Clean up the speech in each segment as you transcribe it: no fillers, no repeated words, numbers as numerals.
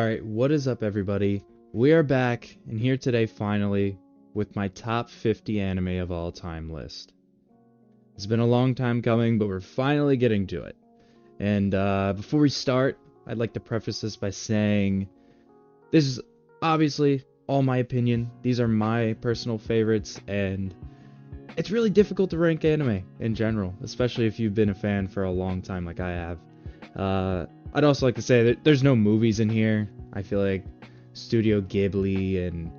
Alright, what is up everybody? We are back, and here today finally, with my top 50 anime of all time list. It's been a long time coming, but we're finally getting to it. And before we start, I'd like to preface this by saying, this is obviously all my opinion. These are my personal favorites, and it's really difficult to rank anime in general, especially if you've been a fan for a long time like I have. I'd also like to say that there's no movies in here. I feel like Studio Ghibli and,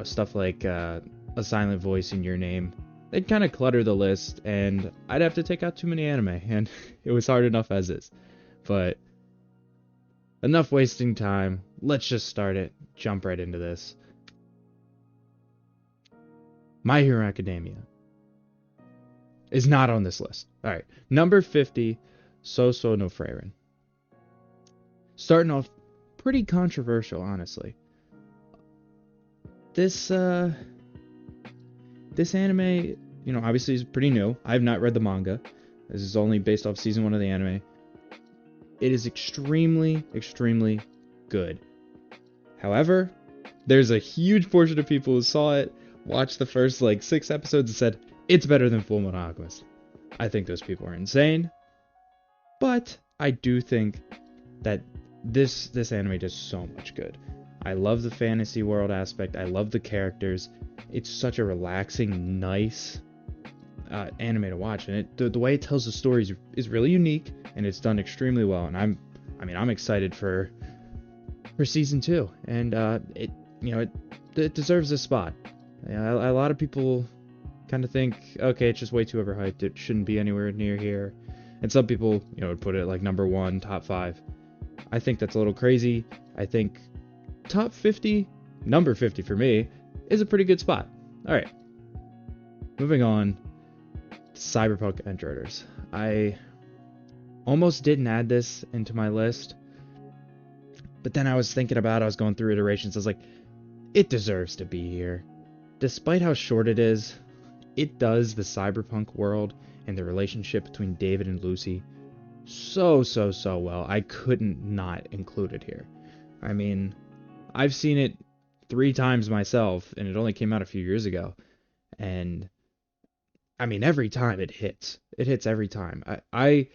stuff like A Silent Voice in Your Name, they'd kind of clutter the list, and I'd have to take out too many anime, and it was hard enough as is. But enough wasting time. Let's just start it. Jump right into this. My Hero Academia is not on this list. Alright, number 50, Sousou no Frieren. Starting off pretty controversial, honestly. This anime, obviously is pretty new. I have not read the manga. This is only based off season 1 of the anime. It is extremely, extremely good. However, there's a huge portion of people who saw it, watched the first 6 episodes, and said, it's better than Fullmetal Alchemist. I think those people are insane. But I do think that this anime does so much good. I love the fantasy world aspect. I love the characters. It's such a relaxing, nice anime to watch, and the way it tells the stories is really unique, and it's done extremely well. And I'm excited for season 2, and it deserves a spot. A lot of people kind of think, okay, it's just way too overhyped. It shouldn't be anywhere near here. And some people, would put it like number 1, top 5. I think that's a little crazy. I think top 50, number 50 for me, is a pretty good spot. Alright. Moving on to Cyberpunk Edge Runners. I almost didn't add this into my list, but then I was thinking about it, I was going through iterations, I was like, it deserves to be here. Despite how short it is, it does the cyberpunk world and the relationship between David and Lucy so well. I couldn't not include it here. I mean, I've seen it 3 times myself, and it only came out a few years ago. And, every time it hits. It hits every time. I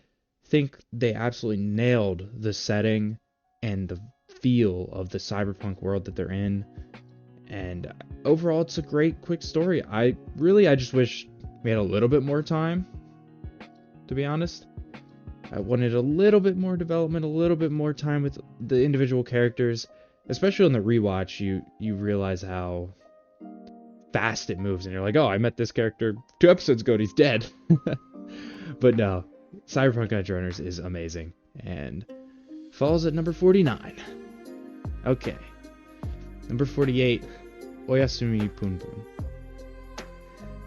think they absolutely nailed the setting and the feel of the cyberpunk world that they're in. And overall, it's a great, quick story. I just wish we had a little bit more time, to be honest. I wanted a little bit more development, a little bit more time with the individual characters. Especially on the rewatch, you realize how fast it moves, and you're like, oh, I met this character 2 episodes ago and he's dead. But no, Cyberpunk Edge Runners is amazing, and falls at number 49. Okay. Number 48, Oyasumi Punpun.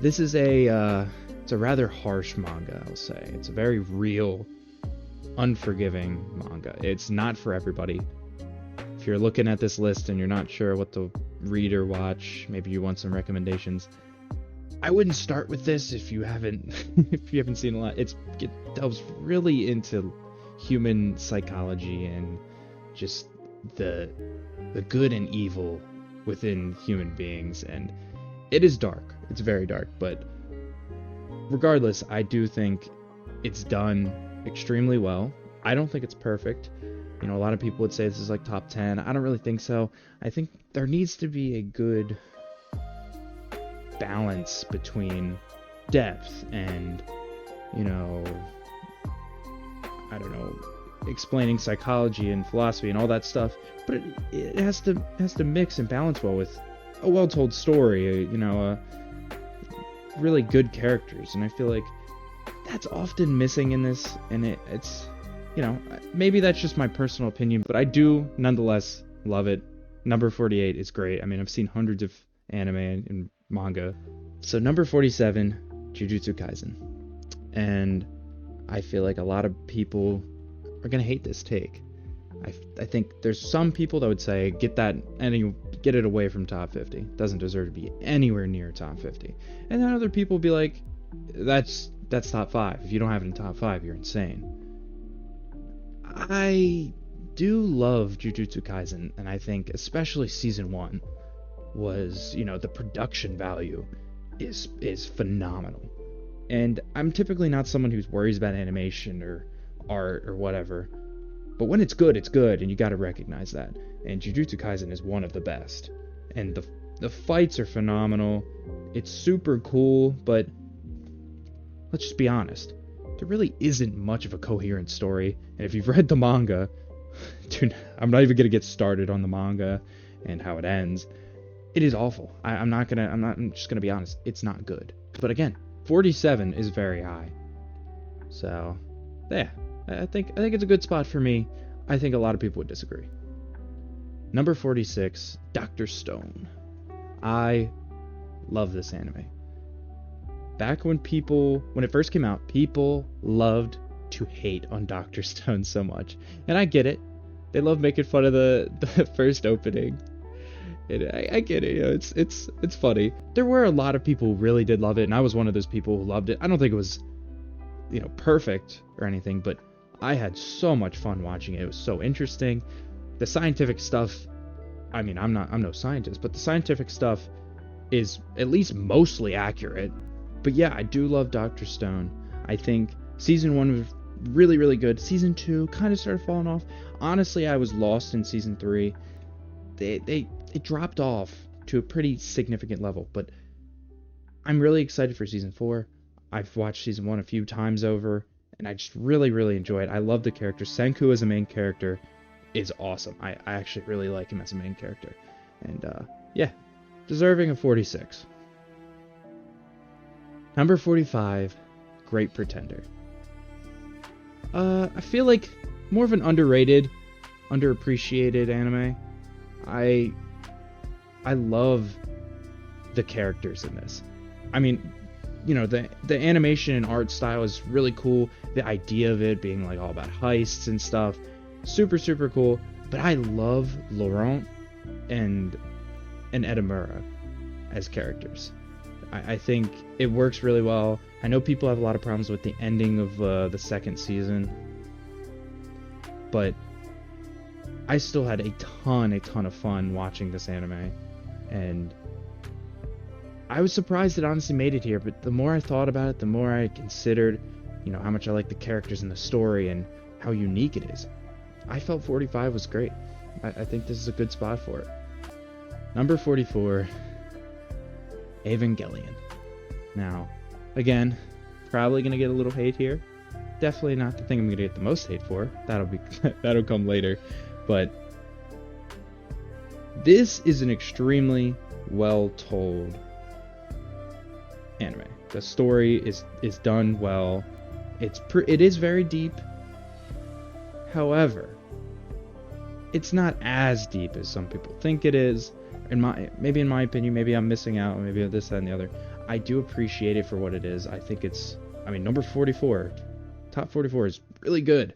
This is it's a rather harsh manga, I'll say. It's a very real, unforgiving manga. It's not for everybody. If you're looking at this list and you're not sure what to read or watch, maybe you want some recommendations, I wouldn't start with this if you haven't seen a lot. It delves really into human psychology and just the good and evil within human beings, and it is dark. It's very dark, but regardless, I do think it's done extremely well. I don't think it's perfect. A lot of people would say this is like top 10. I don't really think so. I think there needs to be a good balance between depth and, explaining psychology and philosophy and all that stuff. But it has to mix and balance well with a well-told story, really good characters. And I feel like that's often missing in this, and it's maybe that's just my personal opinion, but I do nonetheless love it. Number 48 is great. I've seen hundreds of anime and manga. So number 47, Jujutsu Kaisen. And I feel like a lot of people are going to hate this take. I think there's some people that would say, get it away from top 50. Doesn't deserve to be anywhere near top 50. And then other people will be like, that's top 5. If you don't have it in top 5, you're insane. I do love Jujutsu Kaisen, and I think especially season 1 was, the production value is phenomenal. And I'm typically not someone who's worries about animation or art or whatever, but when it's good, and you got to recognize that. And Jujutsu Kaisen is one of the best. And the fights are phenomenal. It's super cool, but let's just be honest. There really isn't much of a coherent story. And if you've read the manga, dude, I'm not even gonna get started on the manga and how it ends. It is awful. I'm just gonna be honest. It's not good. But again, 47 is very high. So, yeah, I think it's a good spot for me. I think a lot of people would disagree. Number 46, Dr. Stone. I love this anime. Back when it first came out, people loved to hate on Dr. Stone so much. And I get it. They love making fun of the first opening. And I get it, it's funny. There were a lot of people who really did love it, and I was one of those people who loved it. I don't think it was, perfect or anything, but I had so much fun watching it. It was so interesting. The scientific stuff, I'm no scientist, but the scientific stuff is at least mostly accurate. But yeah, I do love Dr. Stone. I think season 1 was really, really good. Season 2 kind of started falling off. Honestly, I was lost in season 3. It dropped off to a pretty significant level, but I'm really excited for season 4. I've watched season 1 a few times over, and I just really, really enjoy it. I love the character. Senku as a main character is awesome. I actually really like him as a main character. And yeah, deserving of 46. Number 45, Great Pretender. I feel like more of an underrated, underappreciated anime. I love the characters in this. I mean, the animation and art style is really cool. The idea of it being like all about heists and stuff, super, super cool. But I love Laurent and Edamura as characters. I think it works really well. I know people have a lot of problems with the ending of the second season, but I still had a ton of fun watching this anime, and I was surprised it honestly made it here. But the more I thought about it, the more I considered, how much I like the characters and the story and how unique it is. I felt 45 was great. I think this is a good spot for it. Number 44, Evangelion. Now, again, probably gonna get a little hate here. Definitely not the thing I'm gonna get the most hate for. That'll come later. But this is an extremely well told anime. The story is done well. It is very deep. However, it's not as deep as some people think it is. In my opinion, maybe I'm missing out, maybe this, that, and the other. I do appreciate it for what it is. I think number 44, top 44 is really good.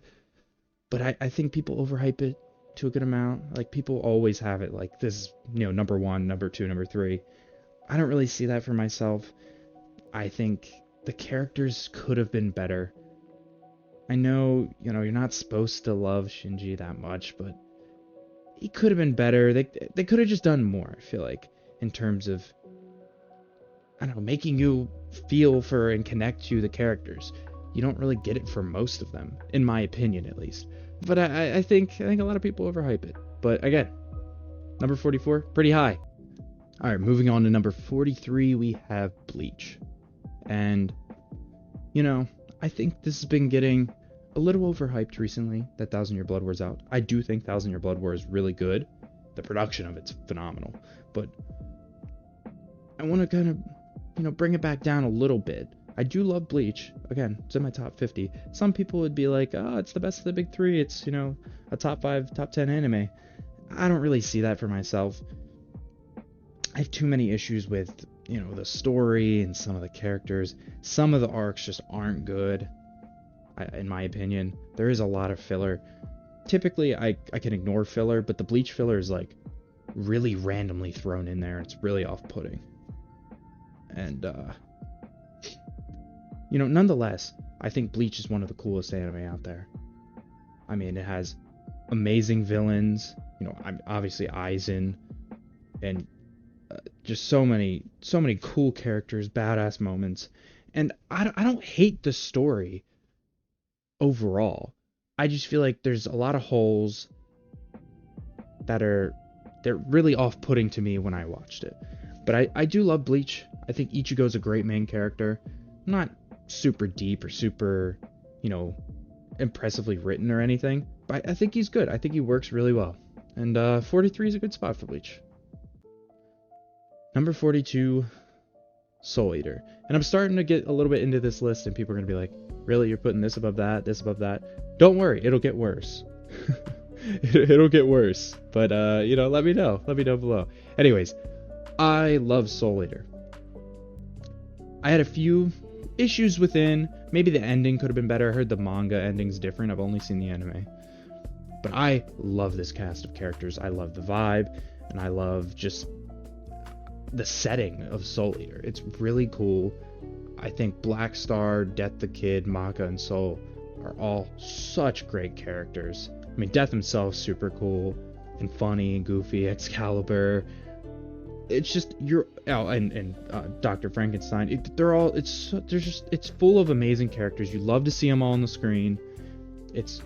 But I think people overhype it to a good amount. Like, people always have it like this is, number 1, number 2, number 3. I don't really see that for myself. I think the characters could have been better. I know, you're not supposed to love Shinji that much, but he could have been better. They could have just done more, I feel like, in terms of, I don't know, making you feel for and connect to the characters. You don't really get it for most of them, in my opinion, at least. But I think a lot of people overhype it. But again, number 44, pretty high. All right, moving on to number 43, we have Bleach. And, I think this has been getting a little overhyped recently, that 1,000 Year Blood War's out. I do think 1,000 Year Blood War is really good. The production of it's phenomenal. But I want to kind of, bring it back down a little bit. I do love Bleach. Again, it's in my top 50. Some people would be like, oh, it's the best of the big three. It's, a top 5, top 10 anime. I don't really see that for myself. I have too many issues with, the story and some of the characters. Some of the arcs just aren't good, in my opinion. There is a lot of filler. Typically, I can ignore filler, but the Bleach filler is, like, really randomly thrown in there. It's really off-putting. And, nonetheless, I think Bleach is one of the coolest anime out there. I mean, it has amazing villains. I'm obviously Aizen, and just so many cool characters, badass moments, and I don't hate the story overall. I just feel like there's a lot of holes they're really off-putting to me when I watched it. But I do love Bleach. I think Ichigo's a great main character. Not super deep or super, impressively written or anything, but I think he's good. I think he works really well. And 43 is a good spot for Bleach. Number 42, Soul Eater. And I'm starting to get a little bit into this list, and people are going to be like, really, you're putting this above that, this above that? Don't worry, it'll get worse. It'll get worse. But, let me know. Let me know below. Anyways, I love Soul Eater. I had a few issues within. Maybe the ending could have been better. I heard the manga ending's different. I've only seen the anime. But I love this cast of characters. I love the vibe, and I love just the setting of Soul Eater. It's really cool. I think Black Star, Death the Kid, Maka, and Soul are all such great characters. I mean, Death himself's super cool and funny and goofy. Excalibur. It's just Dr. Frankenstein. It's full of amazing characters. You love to see them all on the screen. It's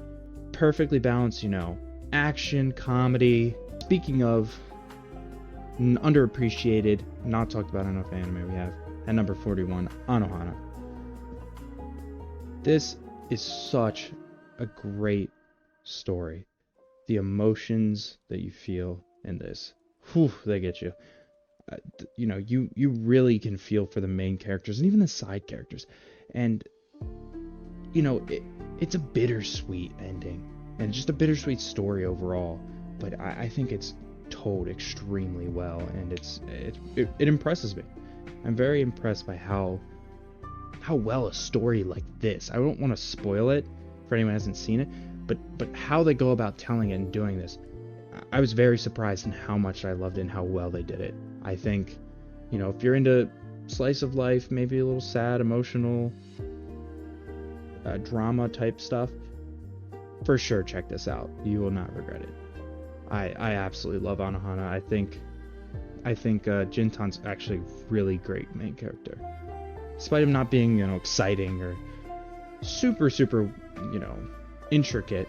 perfectly balanced, action, comedy. Speaking of underappreciated, not talked about enough anime, we have at number 41, Anohana. This is such a great story. The emotions that you feel in this, they get you. You really can feel for the main characters and even the side characters. And, it's a bittersweet ending and just a bittersweet story overall. But I think it's told extremely well, and it impresses me. I'm very impressed by how well a story like this, I don't want to spoil it for anyone who hasn't seen it, but how they go about telling it and doing this, I was very surprised in how much I loved it and how well they did it. I think, if you're into slice of life, maybe a little sad, emotional, drama type stuff, for sure check this out. You will not regret it. I absolutely love Anohana. I think Jintan's actually a really great main character. Despite him not being, exciting or super, intricate,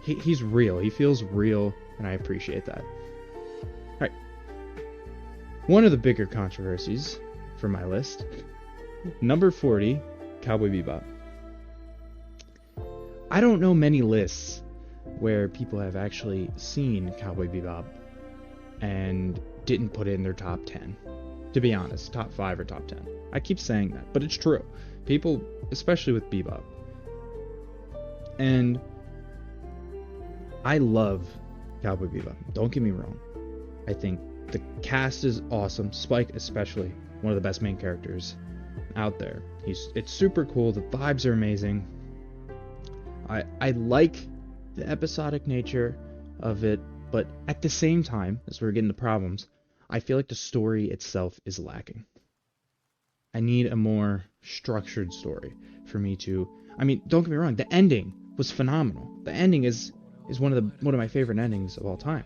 he's real. He feels real, and I appreciate that. Alright. One of the bigger controversies for my list, number 40, Cowboy Bebop. I don't know many lists where people have actually seen Cowboy Bebop and didn't put it in their top 10. To be honest, top 5 or top 10. I keep saying that, but it's true. People, especially with Bebop. And I love Cowboy Bebop. Don't get me wrong. I think the cast is awesome. Spike especially, one of the best main characters out there. It's super cool. The vibes are amazing. I like the episodic nature of it, but at the same time, as we're getting to problems, I feel like the story itself is lacking. I need a more structured story for me to... I mean, don't get me wrong, the ending was phenomenal. The ending is one of my favorite endings of all time.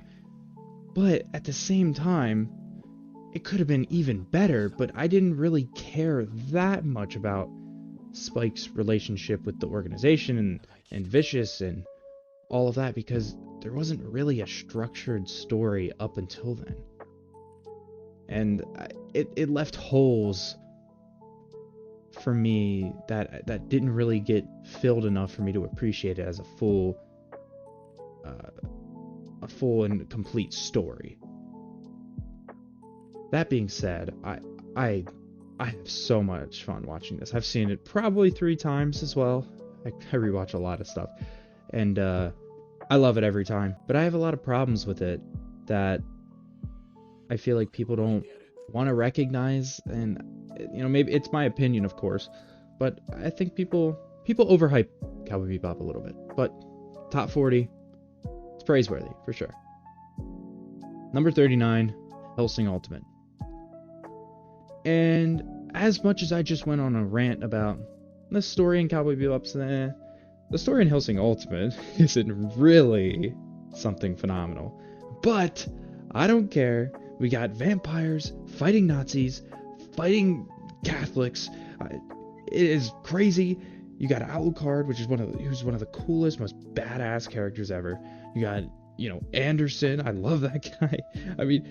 But at the same time, it could have been even better, but I didn't really care that much about Spike's relationship with the organization and Vicious and all of that, because there wasn't really a structured story up until then. And it left holes for me that didn't really get filled enough for me to appreciate it as a full and complete story. That being said, I have so much fun watching this. I've seen it probably 3 times as well. I rewatch a lot of stuff, and I love it every time. But I have a lot of problems with it that I feel like people don't want to recognize, and maybe it's my opinion, of course, but I think people overhype Cowboy Bebop a little bit. But top 40, it's praiseworthy for sure. Number 39, Hellsing Ultimate. And as much as I just went on a rant about the story in Cowboy Bebop's, the story in Hellsing Ultimate isn't really something phenomenal. But I don't care. We got vampires fighting Nazis, fighting Catholics. It is crazy. You got Alucard, who's one of the coolest, most badass characters ever. You got, Anderson. I love that guy. I mean,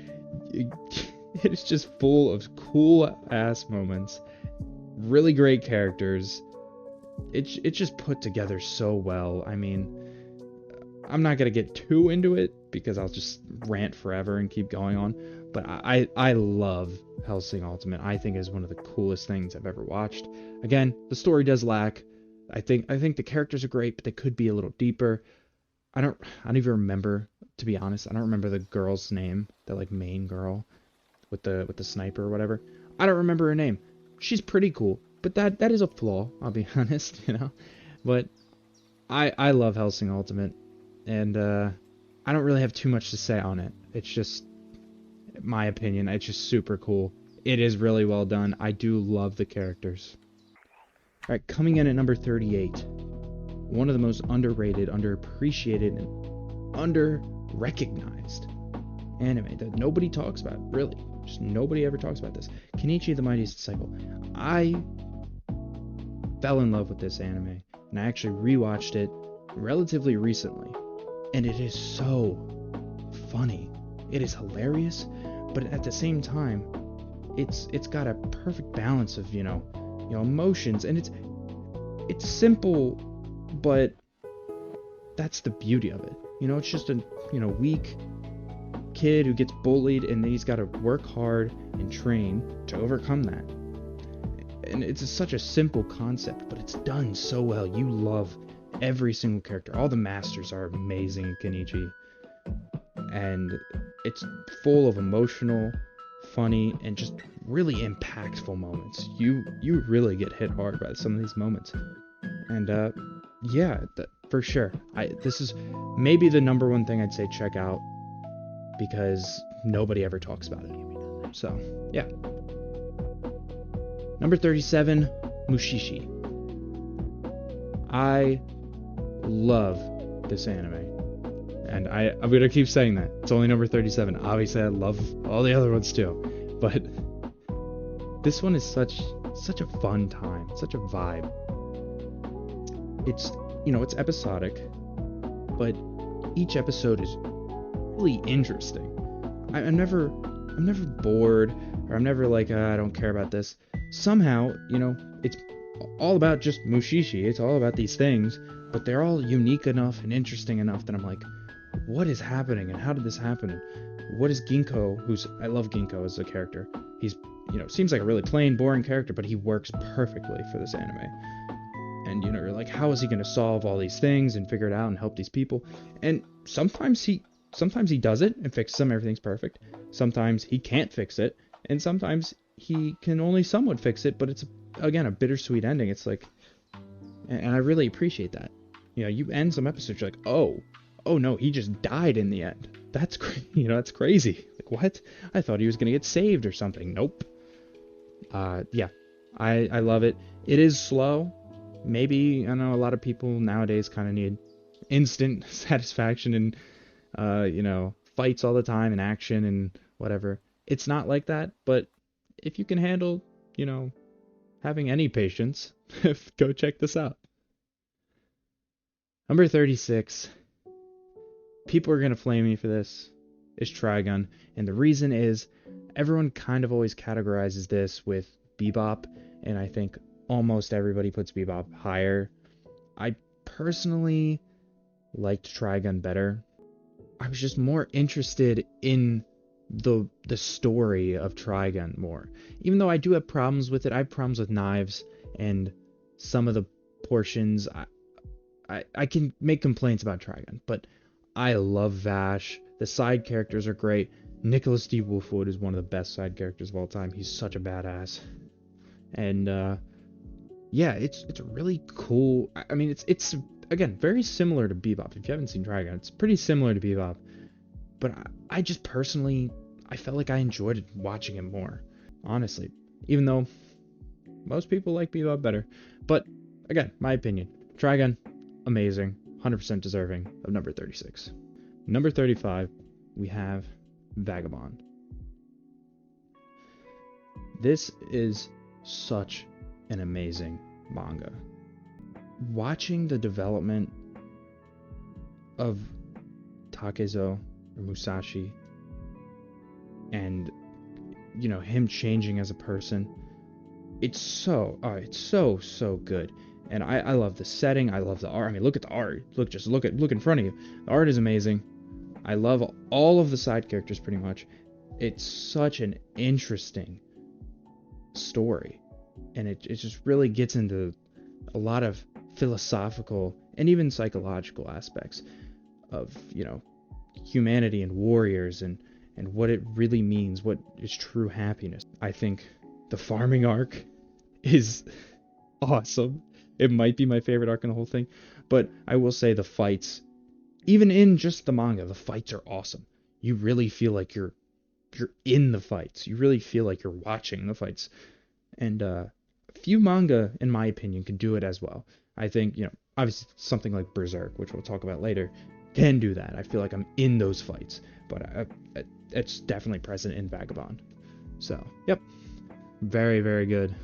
it's just full of cool ass moments. Really great characters. It's just put together so well. I mean, I'm not gonna get too into it because I'll just rant forever and keep going on. But I love Hellsing Ultimate. I think it is one of the coolest things I've ever watched. Again, the story does lack. I think the characters are great, but they could be a little deeper. I don't even remember, to be honest. I don't remember the girl's name, the like main girl with the sniper or whatever. I don't remember her name. She's pretty cool, but that is a flaw, I'll be honest, But I love Hellsing Ultimate, and I don't really have too much to say on it. It's just my opinion. It's just super cool. It is really well done. I do love the characters. All right, coming in at number 38. One of the most underrated, underappreciated, and under-recognized anime that nobody talks about, really. Just nobody ever talks about this. Kenichi the Mightiest Disciple. I fell in love with this anime, and I actually rewatched it relatively recently. And it is so funny. It is hilarious, but at the same time, it's got a perfect balance of, emotions, and it's simple, but that's the beauty of it. It's just a, weak kid who gets bullied, and then he's got to work hard and train to overcome that. And it's such a simple concept, but it's done so well. You love every single character. All the masters are amazing in Kenichi. And it's full of emotional, funny, and just really impactful moments. You really get hit hard by some of these moments. And for sure. This is maybe the number one thing I'd say check out, because nobody ever talks about it. So, yeah. Number 37, Mushishi. I love this anime. And I'm going to keep saying that. It's only number 37. Obviously, I love all the other ones too. But this one is such a fun time. Such a vibe. It's, it's episodic. But each episode is really interesting. I'm never bored, or I'm never like, I don't care about this. Somehow, it's all about just Mushishi. It's all about these things, but they're all unique enough and interesting enough that I'm like, what is happening, and how did this happen? What is Ginko, I love Ginko as a character. He's, seems like a really plain, boring character, but he works perfectly for this anime. And, you're like, how is he going to solve all these things and figure it out and help these people? And sometimes he does it and fixes them, everything's perfect. Sometimes he can't fix it, and sometimes he can only somewhat fix it, but it's, again, a bittersweet ending. It's like, and I really appreciate that. You end some episodes, you're like, oh no, he just died in the end. That's that's crazy. Like, what? I thought he was gonna get saved or something. Nope. Yeah, I love it. It is slow. Maybe, I know a lot of people nowadays kind of need instant satisfaction and fights all the time and action and whatever. It's not like that, but if you can handle, having any patience, go check this out. Number 36. People are going to flame me for this, is Trigun. And the reason is, everyone kind of always categorizes this with Bebop, and I think almost everybody puts Bebop higher. I personally liked Trigun better. I was just more interested in the story of Trigun more. Even though I do have problems with it, I have problems with knives, and some of the portions, I can make complaints about Trigun, but I love Vash. The side characters are great. Nicholas D. Wolfwood is one of the best side characters of all time. He's such a badass. And it's really cool. I mean, it's again very similar to Bebop. If you haven't seen Trigun, it's pretty similar to Bebop. But I just personally, I felt like I enjoyed watching it more, honestly. Even though most people like Bebop better. But again, my opinion. Trigun, amazing. 100% deserving of number 36. Number 35, we have Vagabond. This is such an amazing manga. Watching the development of Takezo or Musashi and him changing as a person, it's so good. And I love the setting. I love the art. I mean, look at the art. Look in front of you. The art is amazing. I love all of the side characters pretty much. It's such an interesting story, and it just really gets into a lot of philosophical and even psychological aspects of humanity and warriors and what it really means, what is true happiness. I think the farming arc is awesome. It might be my favorite arc in the whole thing, but I will say the fights, even in just the manga, the fights are awesome. You really feel like you're in the fights. You really feel like you're watching the fights. And few manga, in my opinion, can do it as well. I think, obviously something like Berserk, which we'll talk about later, can do that. I feel like I'm in those fights, but it's definitely present in Vagabond. So, yep. Very, very good.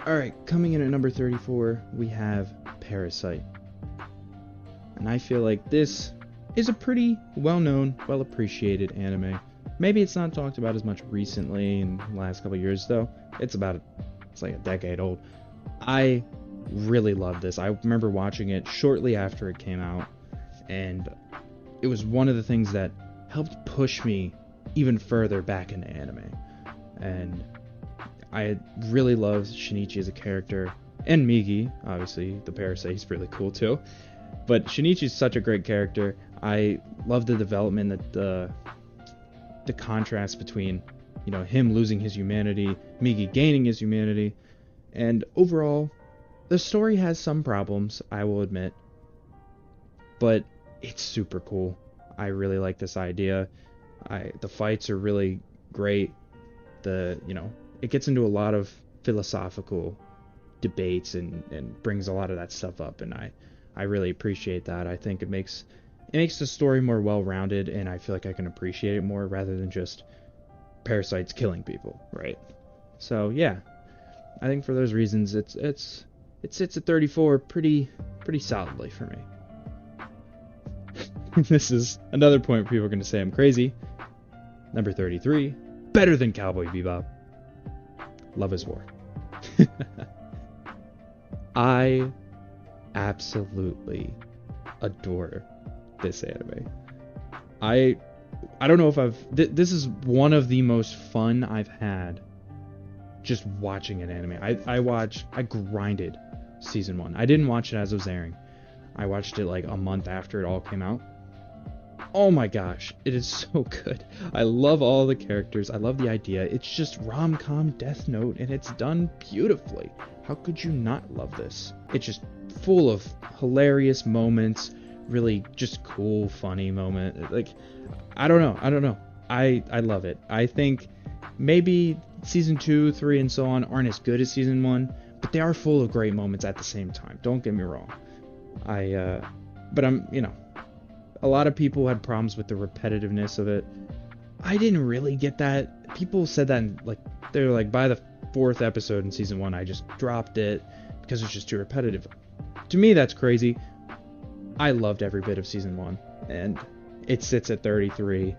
Alright, coming in at number 34, we have Parasyte. And I feel like this is a pretty well-known, well-appreciated anime. Maybe it's not talked about as much recently in the last couple of years, though. It's like a decade old. I really love this. I remember watching it shortly after it came out, and it was one of the things that helped push me even further back into anime. And I really love Shinichi as a character, and Migi, obviously, the Parasyte, he's really cool too. But Shinichi's such a great character. I love the development, that the contrast between, him losing his humanity, Migi gaining his humanity, and overall, the story has some problems, I will admit, but it's super cool. I really like this idea. The fights are really great. It gets into a lot of philosophical debates and brings a lot of that stuff up, and I really appreciate that. I think it makes the story more well-rounded, and I feel like I can appreciate it more rather than just parasites killing people, right? So yeah, I think for those reasons, it sits at 34 pretty solidly for me. This is another point where people are going to say I'm crazy. Number 33, better than Cowboy Bebop. Love is War. I absolutely adore this anime. I don't know if this is one of the most fun I've had just watching an anime. I grinded season 1. I didn't watch it as it was airing. I watched it like a month after it all came out. Oh my gosh, it is so good. I love all the characters. I love the idea. It's just rom-com Death Note, and it's done beautifully. How could you not love this? It's just full of hilarious moments, really just cool, funny moment. Like, I don't know. I love it. I think maybe season 2, 3, and so on aren't as good as season 1, but they are full of great moments at the same time. Don't get me wrong. But a lot of people had problems with the repetitiveness of it. I didn't really get that. People said that they were like, by the 4th episode in season 1, I just dropped it because it's just too repetitive. To me, that's crazy. I loved every bit of season 1, and it sits at 33.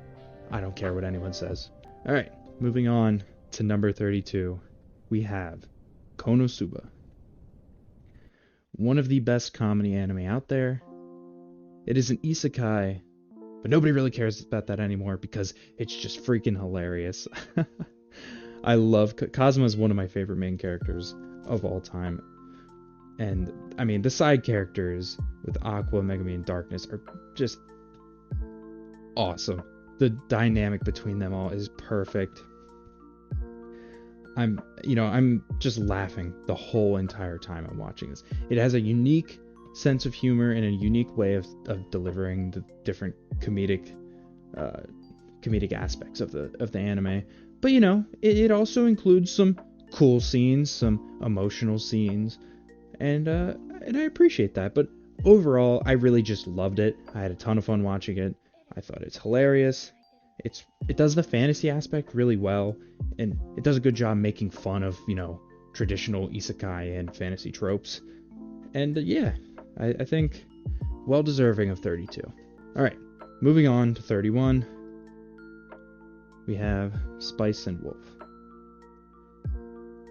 I don't care what anyone says. Alright, moving on to number 32. We have Konosuba. One of the best comedy anime out there. It is an isekai, but nobody really cares about that anymore because it's just freaking hilarious. I love Kazuma is one of my favorite main characters of all time. And I mean, the side characters with Aqua, Megumi, and Darkness are just awesome. The dynamic between them all is perfect. I'm just laughing the whole entire time I'm watching this. It has a unique sense of humor and a unique way of delivering the different comedic aspects of the anime. But it also includes some cool scenes, some emotional scenes, and I appreciate that. But overall, I really just loved it. I had a ton of fun watching it. I thought it's hilarious. It does the fantasy aspect really well, and it does a good job making fun of, traditional isekai and fantasy tropes. And yeah, I think well deserving of 32. Alright, moving on to 31. We have Spice and Wolf.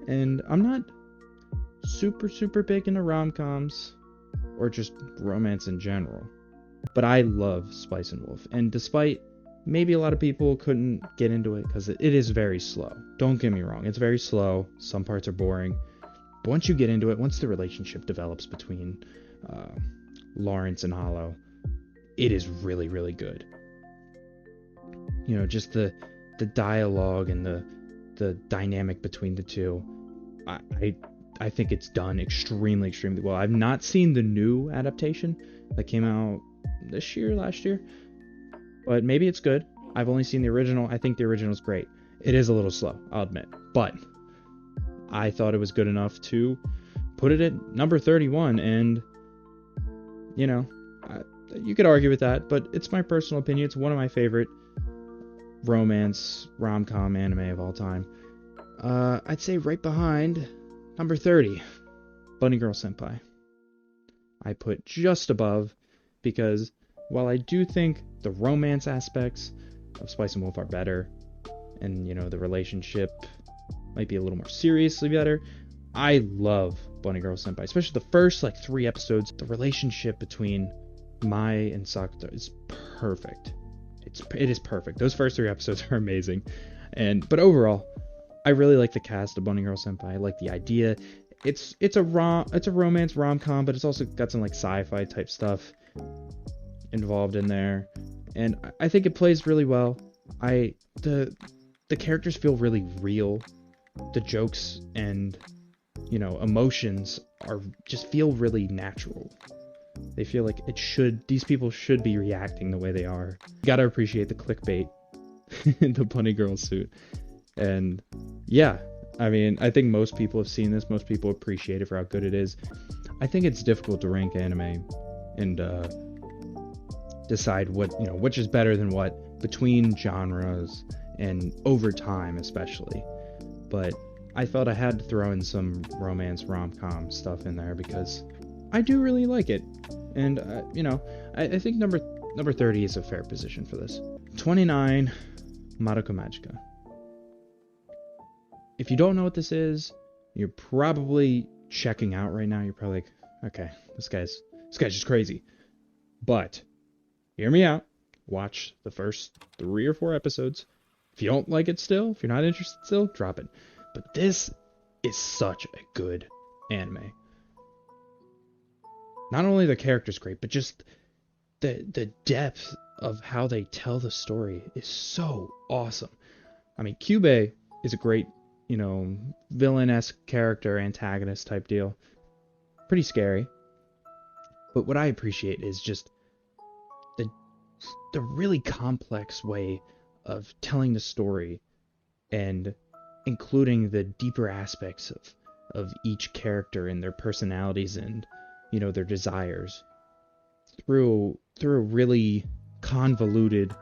And I'm not super big into rom-coms, or just romance in general, but I love Spice and Wolf. And despite maybe a lot of people couldn't get into it because it is very slow. Don't get me wrong, it's very slow. Some parts are boring. But once you get into it, once the relationship develops between Lawrence and Hollow, it is really, really good. Just the dialogue and the dynamic between the two. I think it's done extremely well. I've not seen the new adaptation that came out last year. But maybe it's good. I've only seen the original. I think the original's great. It is a little slow, I'll admit. But I thought it was good enough to put it at number 31. And, you could argue with that, but it's my personal opinion. It's one of my favorite romance, rom-com anime of all time. I'd say right behind number 30, Bunny Girl Senpai. I put just above because while I do think the romance aspects of Spice and Wolf are better, and, the relationship might be a little more seriously better, I love Bunny Girl Senpai, especially the first, 3 episodes. The relationship between Mai and Sakuta is perfect. It is perfect. Those first 3 episodes are amazing. But overall, I really like the cast of Bunny Girl Senpai. I like the idea. It's a romance rom-com, but it's also got some sci-fi type stuff involved in there, and I think it plays really well. The characters feel really real. The jokes and emotions feel really natural. They feel like these people should be reacting the way they are. You gotta appreciate the clickbait in the Bunny Girl suit. And yeah, I think most people have seen this. Most people appreciate it for how good it is. I think it's difficult to rank anime and decide which is better than what between genres and over time especially. But I felt I had to throw in some romance rom-com stuff in there because I do really like it. And I think number 30 is a fair position for this. 29, Madoka Magica. If you don't know what this is, you're probably checking out right now. You're probably like, okay, this guy's just crazy. But hear me out. Watch the first 3 or 4 episodes. If you don't like it still, if you're not interested still, drop it. But this is such a good anime. Not only the character's great, but just the depth of how they tell the story is so awesome. Kyubey is a great, villain-esque character, antagonist type deal. Pretty scary. But what I appreciate is just the really complex way of telling the story and including the deeper aspects of each character and their personalities and, their desires through a really convoluted,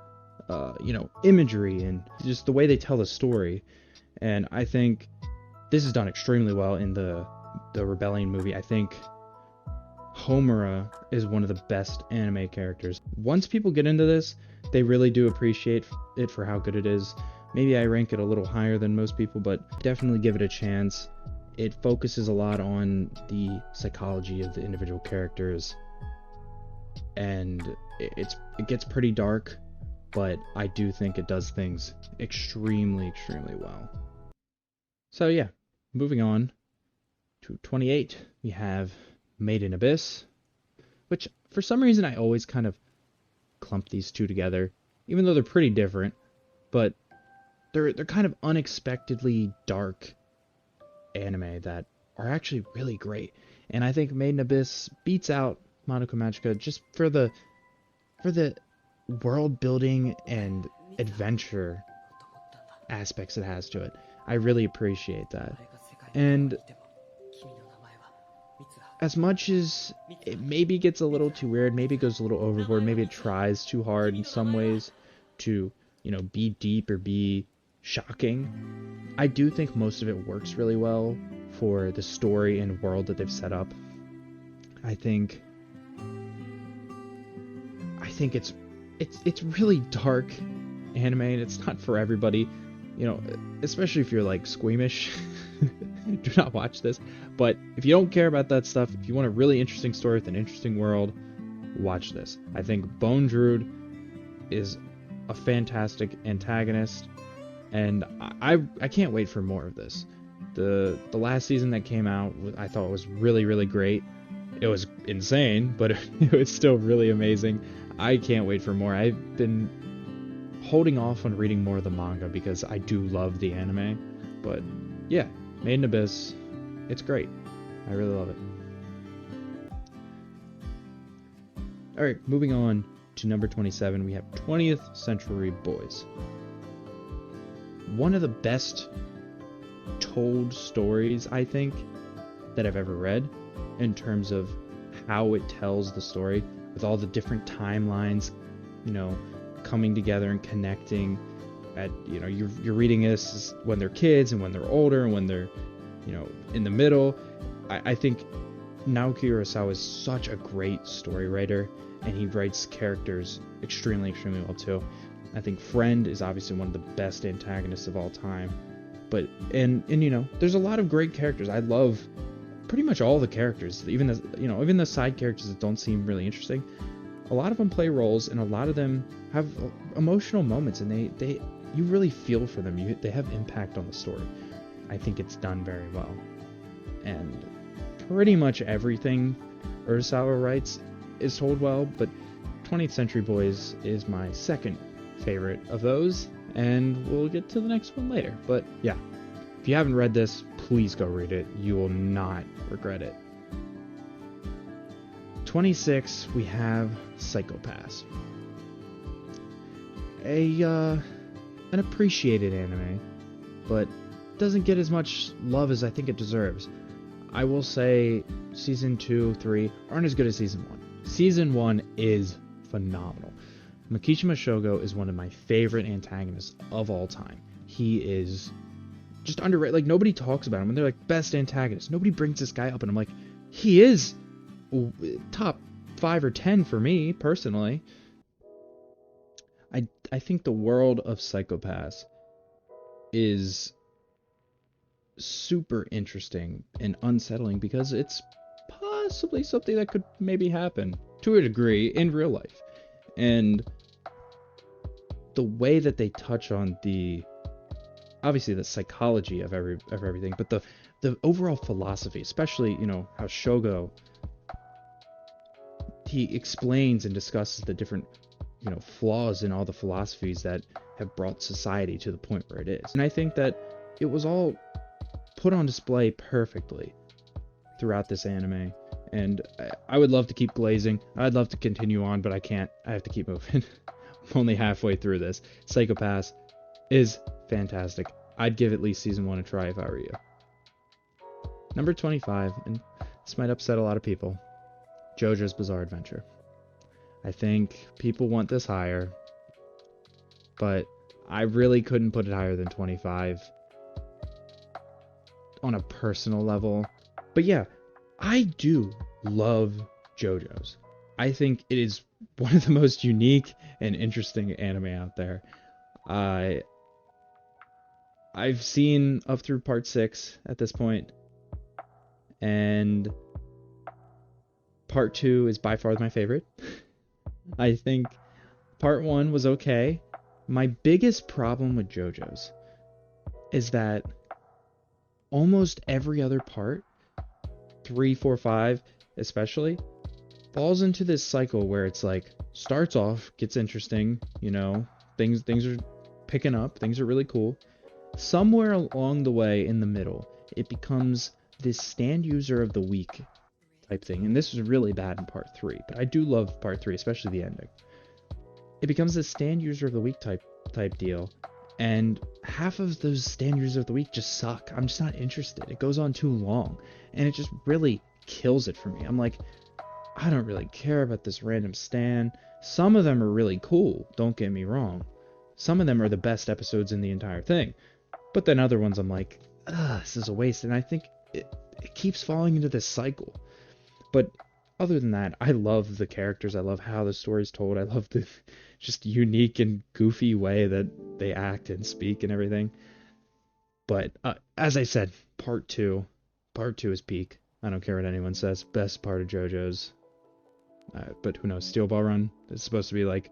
imagery and just the way they tell the story. And I think this is done extremely well in the Rebellion movie. I think Homura is one of the best anime characters. Once people get into this, they really do appreciate it for how good it is. Maybe I rank it a little higher than most people, but definitely give it a chance. It focuses a lot on the psychology of the individual characters, and it gets pretty dark, but I do think it does things extremely well. So yeah, moving on to 28, we have Made in Abyss, which for some reason I always kind of clump these two together, even though they're pretty different, but they're kind of unexpectedly dark anime that are actually really great. And I think Made in Abyss beats out Madoka Magica just for the world building and adventure aspects it has to it. I really appreciate that. And as much as it maybe gets a little too weird, maybe it goes a little overboard, maybe it tries too hard in some ways to, be deep or be shocking, I do think most of it works really well for the story and world that they've set up. I think it's really dark anime, and it's not for everybody, especially if you're like squeamish. Do not watch this. But if you don't care about that stuff, if you want a really interesting story with an interesting world, watch this. I think Bone Druid is a fantastic antagonist, and I can't wait for more of this. The last season that came out, I thought was really, really great. It was insane, but it was still really amazing. I can't wait for more. I've been holding off on reading more of the manga because I do love the anime. But yeah, Made in Abyss, it's great. I really love it. Alright, moving on to number 27, we have 20th Century Boys. One of the best told stories, I think, that I've ever read in terms of how it tells the story with all the different timelines, coming together and connecting. You're reading this when they're kids and when they're older and when they're, in the middle. I think Naoki Urasawa is such a great story writer, and he writes characters extremely, extremely well too. I think Friend is obviously one of the best antagonists of all time. But and there's a lot of great characters. I love pretty much all the characters, even the side characters that don't seem really interesting. A lot of them play roles, and a lot of them have emotional moments, and they you really feel for them. They have impact on the story. I think it's done very well. And pretty much everything Urasawa writes is told well, but 20th Century Boys is my second favorite of those, and we'll get to the next one later. But yeah, if you haven't read this, please go read it. You will not regret it. 26, we have Psycho-Pass. An appreciated anime, but doesn't get as much love as I think it deserves. I will say season 2, 3 aren't as good as season 1. Season 1 is phenomenal. Makishima Shogo is one of my favorite antagonists of all time. He is just underrated. Like, nobody talks about him, and they're like, best antagonist. Nobody brings this guy up, and I'm like, he is top 5 or 10 for me, personally. I think the world of Psycho-Pass is super interesting and unsettling because it's possibly something that could maybe happen to a degree in real life. And the way that they touch on obviously the psychology of everything, but the overall philosophy, especially, how Shogo, he explains and discusses the different, flaws in all the philosophies that have brought society to the point where it is. And I think that it was all put on display perfectly throughout this anime. And I would love to keep glazing. I'd love to continue on, but I can't. I have to keep moving. I'm only halfway through this. Psycho-Pass is fantastic. I'd give at least season 1 a try if I were you. Number 25, and this might upset a lot of people, JoJo's Bizarre Adventure. I think people want this higher, but I really couldn't put it higher than 25 on a personal level. But yeah, I do love JoJo's. I think it is one of the most unique and interesting anime out there. I've seen up through part 6 at this point, and part 2 is by far my favorite. I think part 1 was okay. My biggest problem with JoJo's is that almost every other part, 3, 4, 5 especially, falls into this cycle where it's like, starts off, gets interesting, things are picking up, things are really cool. Somewhere along the way in the middle, it becomes this stand user of the week type thing. And this is really bad in part 3, but I do love part 3, especially the ending. It becomes this stand user of the week type deal, And half of those standards of the week just suck. I'm just not interested. It goes on too long, and it just really kills it for me. I'm like, I don't really care about this random stand. Some of them are really cool, don't get me wrong. Some of them are the best episodes in the entire thing. But then other ones I'm like, this is a waste. And I think it keeps falling into this cycle. But other than that, I love the characters. I love how the story's told. I love the just unique and goofy way that they act and speak and everything. But as I said, part two is peak. I don't care what anyone says. Best part of JoJo's. But who knows? Steel Ball Run is supposed to be like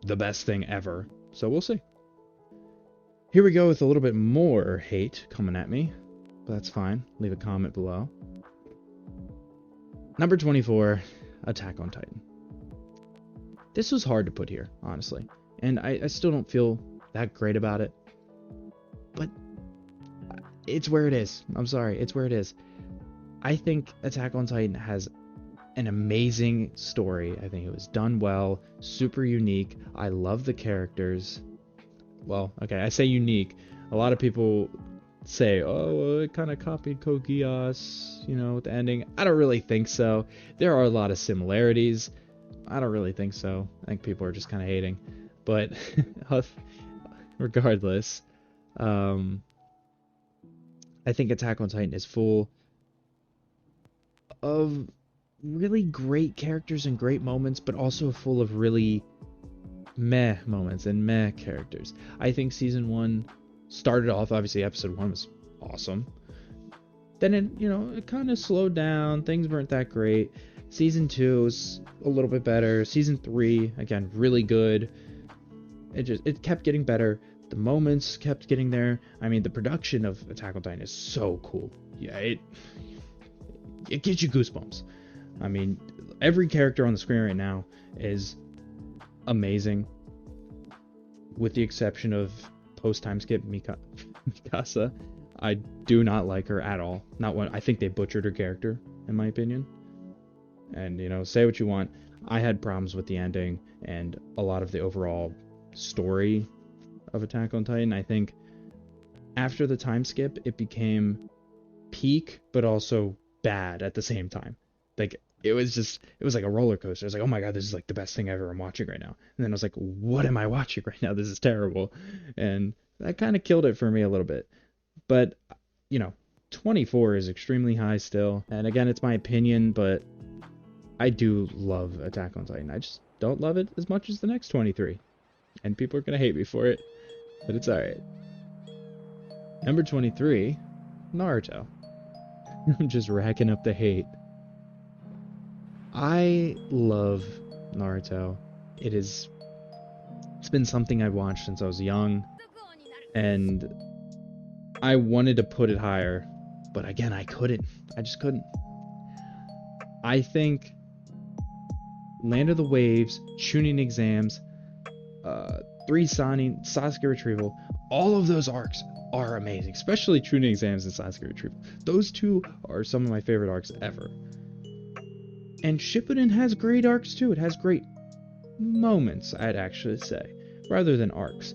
the best thing ever. So we'll see. Here we go with a little bit more hate coming at me. But that's fine. Leave a comment below. Number 24, Attack on Titan. This was hard to put here, honestly. And I still don't feel that great about it. But it's where it is. I'm sorry, it's where it is. I think Attack on Titan has an amazing story. I think it was done well, super unique. I love the characters. Well, okay, I say unique. A lot of people say, oh, well, it kind of copied Code Geass, you know, with the ending. I don't really think so. There are a lot of similarities. I don't really think so. I think people are just kind of hating. But regardless, I think Attack on Titan is full of really great characters and great moments, but also full of really meh moments and meh characters. I think season 1 started off, obviously episode 1 was awesome. Then it kind of slowed down. Things weren't that great. Season 2 was a little bit better. Season 3, again, really good. It kept getting better. The moments kept getting there. I mean, the production of Attack on Titan is so cool. Yeah, it gives you goosebumps. I mean, every character on the screen right now is amazing, with the exception of post-time skip Mikasa. I do not like her at all. Not one. I think they butchered her character, in my opinion. And, say what you want. I had problems with the ending and a lot of the overall story of Attack on Titan. I think after the time skip, it became peak, but also bad at the same time. Like, it was like a roller coaster. I was like, oh my god, this is like the best thing ever I'm watching right now. And then I was like, what am I watching right now? This is terrible. And that kind of killed it for me a little bit. But, 24 is extremely high still. And again, it's my opinion, but I do love Attack on Titan. I just don't love it as much as the next 23. And people are going to hate me for it, but it's alright. Number 23, Naruto. I'm just racking up the hate. I love Naruto. It's been something I've watched since I was young, and I wanted to put it higher, but again, I couldn't. I just couldn't. I think Land of the Waves, Chunin Exams, 3 Sannin, Sasuke Retrieval, all of those arcs are amazing, especially Chunin Exams and Sasuke Retrieval. Those two are some of my favorite arcs ever. And Shippuden has great arcs too. It has great moments, I'd actually say, rather than arcs.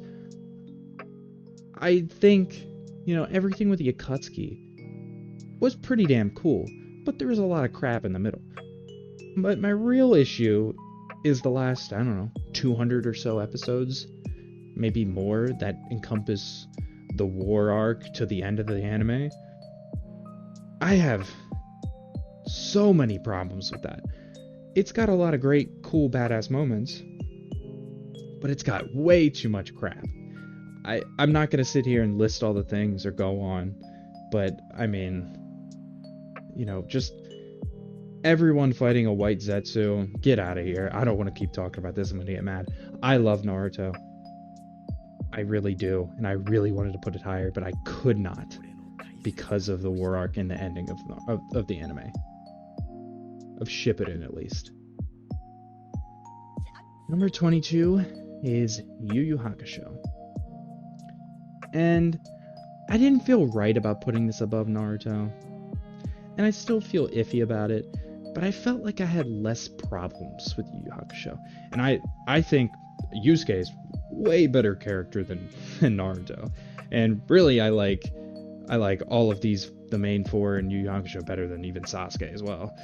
I think, everything with the Akatsuki was pretty damn cool, but there was a lot of crap in the middle. But my real issue is the last, 200 or so episodes, maybe more, that encompass the war arc to the end of the anime. I have so many problems with that. It's got a lot of great, cool, badass moments, but it's got way too much crap. I'm not going to sit here and list all the things or go on, but, I mean, just everyone fighting a white Zetsu, get out of here. I don't want to keep talking about this. I'm going to get mad. I love Naruto. I really do, and I really wanted to put it higher, but I could not because of the war arc and the ending of the anime. Of Shippuden, at least. Number 22 is Yu Yu Hakusho. And I didn't feel right about putting this above Naruto. And I still feel iffy about it, but I felt like I had less problems with Yu Yu Hakusho. And I think Yusuke is way better character than Naruto. And really, I like all of the main four in Yu Yu Hakusho better than even Sasuke as well.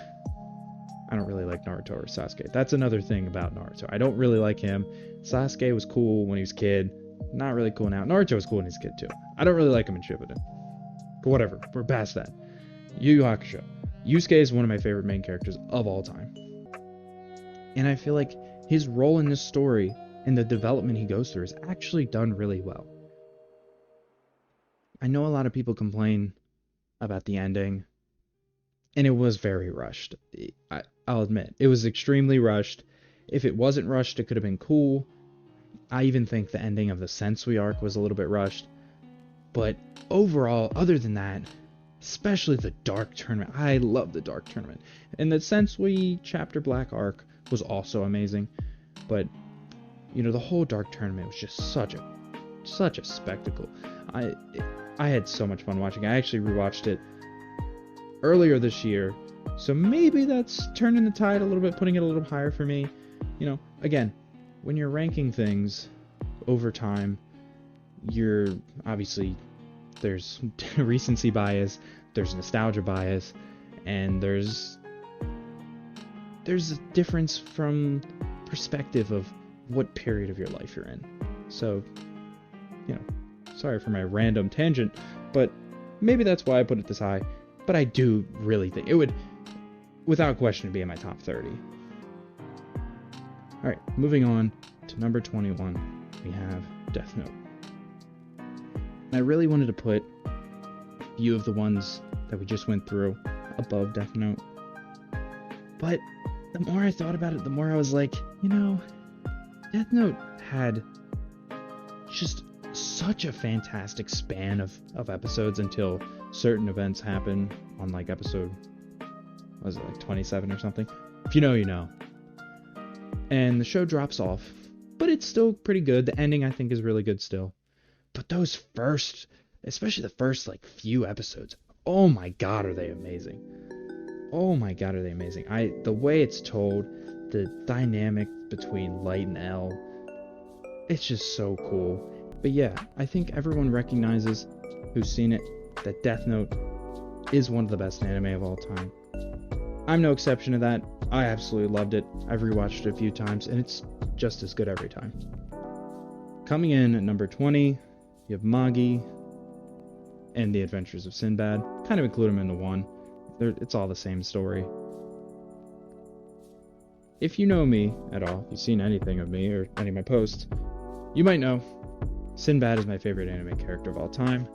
I don't really like Naruto or Sasuke. That's another thing about Naruto. I don't really like him. Sasuke was cool when he was a kid. Not really cool now. Naruto was cool when he was a kid too. I don't really like him in Shippuden. But whatever. We're past that. Yu Yu Hakusho. Yusuke is one of my favorite main characters of all time. And I feel like his role in this story and the development he goes through is actually done really well. I know a lot of people about the ending, and it was very rushed. I'll admit, it was extremely rushed. If it wasn't rushed, it could have been cool. I even think the ending of the Sensui arc was a little bit rushed. But overall, other than that, especially the Dark Tournament, I love the Dark Tournament. And the Sensui Chapter Black arc was also amazing. But, the whole Dark Tournament was just such a spectacle. I had so much fun watching. I actually rewatched it earlier this year, so maybe that's turning the tide a little bit, putting it a little higher for me. Again, when you're ranking things over time, you're obviously, there's recency bias, there's nostalgia bias, and there's a difference from perspective of what period of your life you're in. So, sorry for my random tangent, but maybe that's why I put it this high. But I do really think it would, without question, be in my top 30. Alright, moving on to number 21, we have Death Note. And I really wanted to put a few of the ones that we just went through above Death Note. But the more I thought about it, the more I was like, Death Note had just such a fantastic span of episodes until certain events happen on episode, was it 27 or something? If you know, you know. And the show drops off, but it's still pretty good. The ending, I think, is really good still. But those especially the first few episodes, oh my god, are they amazing. Oh my god, are they amazing. The way it's told, the dynamic between Light and L, it's just so cool. But yeah, I think everyone recognizes, who's seen it, that Death Note is one of the best anime of all time. I'm no exception to that. I absolutely loved it. I've rewatched it a few times, and it's just as good every time. Coming in at number 20, you have Magi and The Adventures of Sinbad. Kind of include them into one. It's all the same story. If you know me at all, if you've seen anything of me or any of my posts, you might know Sinbad is my favorite anime character of all time.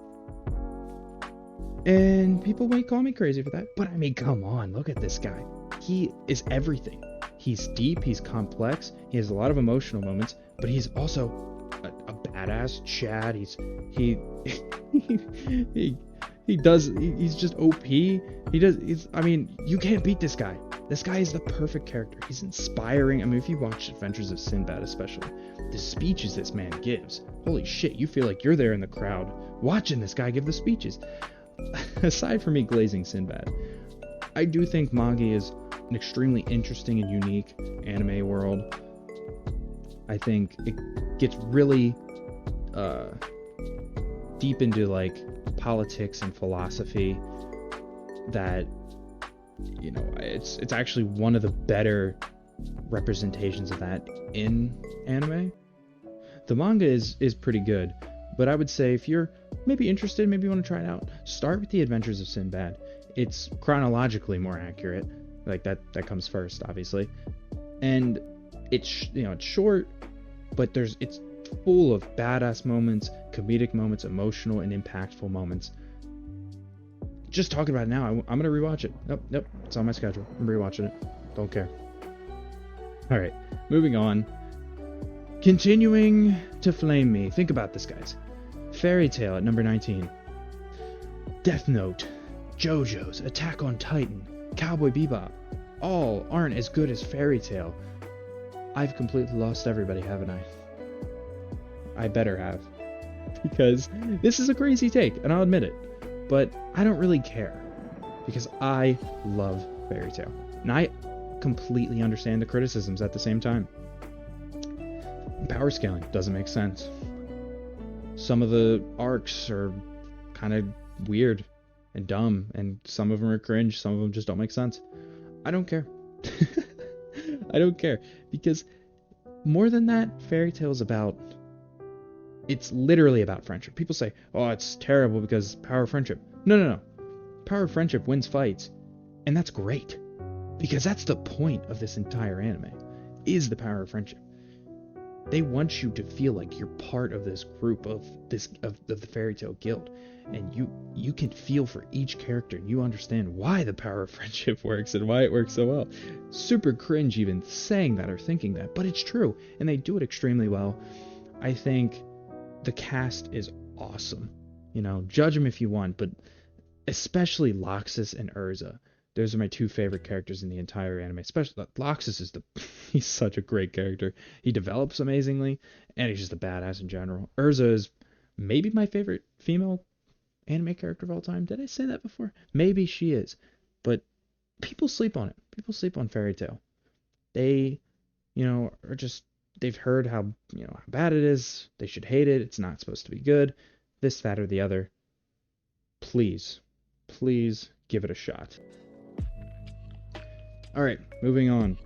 And people might call me crazy for that, but come on, look at this guy. He is everything. He's deep, he's complex, he has a lot of emotional moments, but he's also a badass Chad. He's just OP. You can't beat this guy. This guy is the perfect character. He's inspiring. If you watch Adventures of Sinbad especially, the speeches this man gives, holy shit, you feel like you're there in the crowd watching this guy give the speeches. Aside from me glazing Sinbad, I do think Magi is an extremely interesting and unique anime world. I think it gets really deep into politics and philosophy that it's actually one of the better representations of that in anime. The manga is pretty good, but I would say if you're maybe interested, maybe you want to try it out, start with The Adventures of Sinbad. It's chronologically more accurate. That comes first, obviously. And it's short, but it's full of badass moments, comedic moments, emotional and impactful moments. Just talking about it now, I'm gonna rewatch it. Nope, it's on my schedule. I'm rewatching it. Don't care. Alright, moving on. Continuing to flame me. Think about this, guys. Fairy Tail at number 19. Death Note, JoJo's, Attack on Titan, Cowboy Bebop, all aren't as good as Fairy Tail. I've completely lost everybody, haven't I? I better have. Because this is a crazy take, and I'll admit it. But I don't really care. Because I love Fairy Tail. And I completely understand the criticisms at the same time. Power scaling doesn't make sense. Some of the arcs are kind of weird and dumb, and some of them are cringe, some of them just don't make sense. I don't care. I don't care, because more than that, Fairy Tail is about... It's literally about friendship. People say, oh, it's terrible because power of friendship. No, no, no. Power of friendship wins fights, and that's great, because that's the point of this entire anime, is the power of friendship. They want you to feel like you're part of this group of the Fairy Tail Guild, and you can feel for each character, and you understand why the power of friendship works and why it works so well. Super cringe even saying that or thinking that, but it's true, and they do it extremely well. I think the cast is awesome. You know, judge them if you want, but especially Loxus and Urza. Those are my two favorite characters in the entire anime. Especially Loxus is he's such a great character. He develops amazingly, and he's just a badass in general. Urza is maybe my favorite female anime character of all time. Did I say that before? Maybe she is. But people sleep on it. People sleep on Fairy Tail. They, are just, they've heard how bad it is. They should hate it. It's not supposed to be good. This, that, or the other. Please give it a shot. Alright, moving on.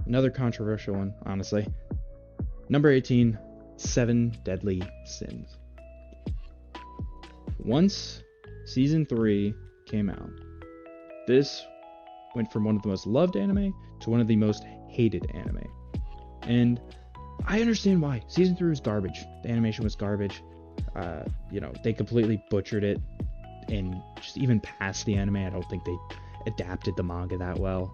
Another controversial one, honestly. Number 18, 7 Deadly Sins. Once Season 3 came out, this went from one of the most loved anime to one of the most hated anime. And I understand why. Season 3 was garbage. The animation was garbage. They completely butchered it. And just even past the anime, I don't think they adapted the manga that well.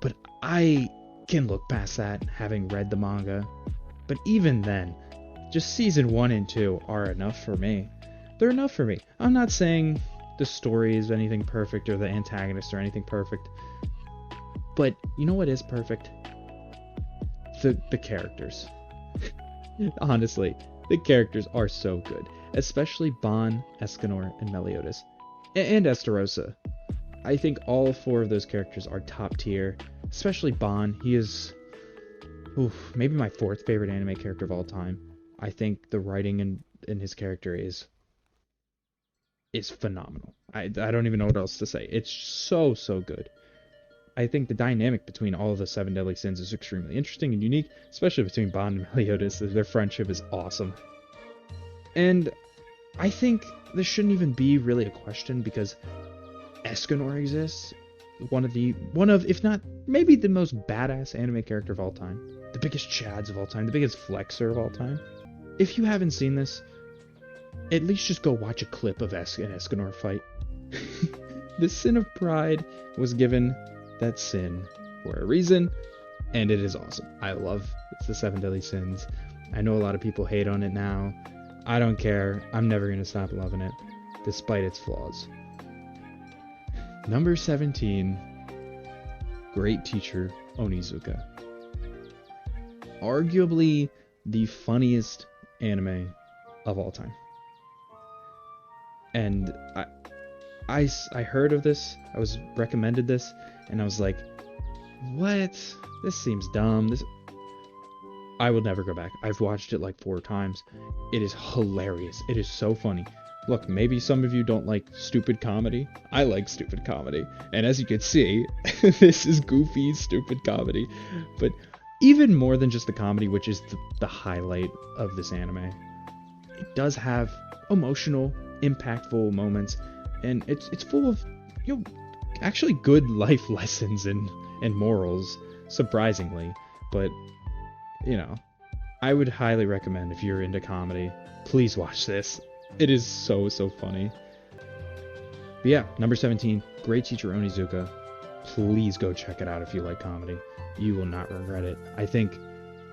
But I can look past that, having read the manga. But even then, just season 1 and 2 are enough for me. They're enough for me. I'm not saying the story is anything perfect or the antagonist or anything perfect. But you know what is perfect? The characters. Honestly, the characters are so good. Especially Ban, Escanor, and Meliodas. And Estarossa. I think all 4 of those characters are top tier. Especially Ban. He is maybe my 4th favorite anime character of all time. I think the writing in his character is phenomenal. I don't even know what else to say. It's so good. I think the dynamic between all of the 7 Deadly Sins is extremely interesting and unique, especially between Ban and Meliodas. Their friendship is awesome. And I think this shouldn't even be really a question, because Escanor exists. One of, if not, maybe the most badass anime character of all time. The biggest chads of all time. The biggest flexer of all time. If you haven't seen this, at least just go watch a clip of an Escanor fight. The Sin of Pride was given that sin for a reason, and it is awesome. I love it's the 7 Deadly Sins. I know a lot of people hate on it now. I don't care. I'm never going to stop loving it, despite its flaws. Number 17, Great Teacher Onizuka. Arguably the funniest anime of all time. And I heard of this, I was recommended this, and I was like, what? This seems dumb. I will never go back. I've watched it like 4 times. It is hilarious. It is so funny. Look, maybe some of you don't like stupid comedy. I like stupid comedy. And as you can see, this is goofy, stupid comedy. But even more than just the comedy, which is the highlight of this anime, it does have emotional, impactful moments. And it's full of, actually good life lessons and morals, surprisingly. But, I would highly recommend, if you're into comedy, please watch this. It is so funny. But yeah, number 17, Great Teacher Onizuka. Please go check it out if you like comedy. You will not regret it. I think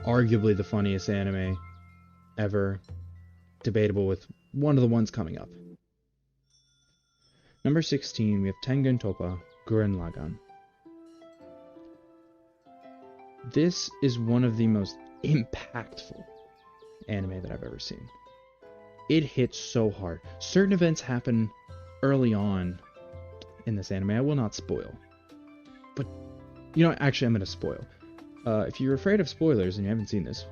arguably the funniest anime ever. Debatable with one of the ones coming up. Number 16, we have Tengen Toppa Gurren Lagann. This is one of the most impactful anime that I've ever seen. It hits so hard. Certain events happen early on in this anime. I will not spoil. But, actually I'm going to spoil. if you're afraid of spoilers and you haven't seen this,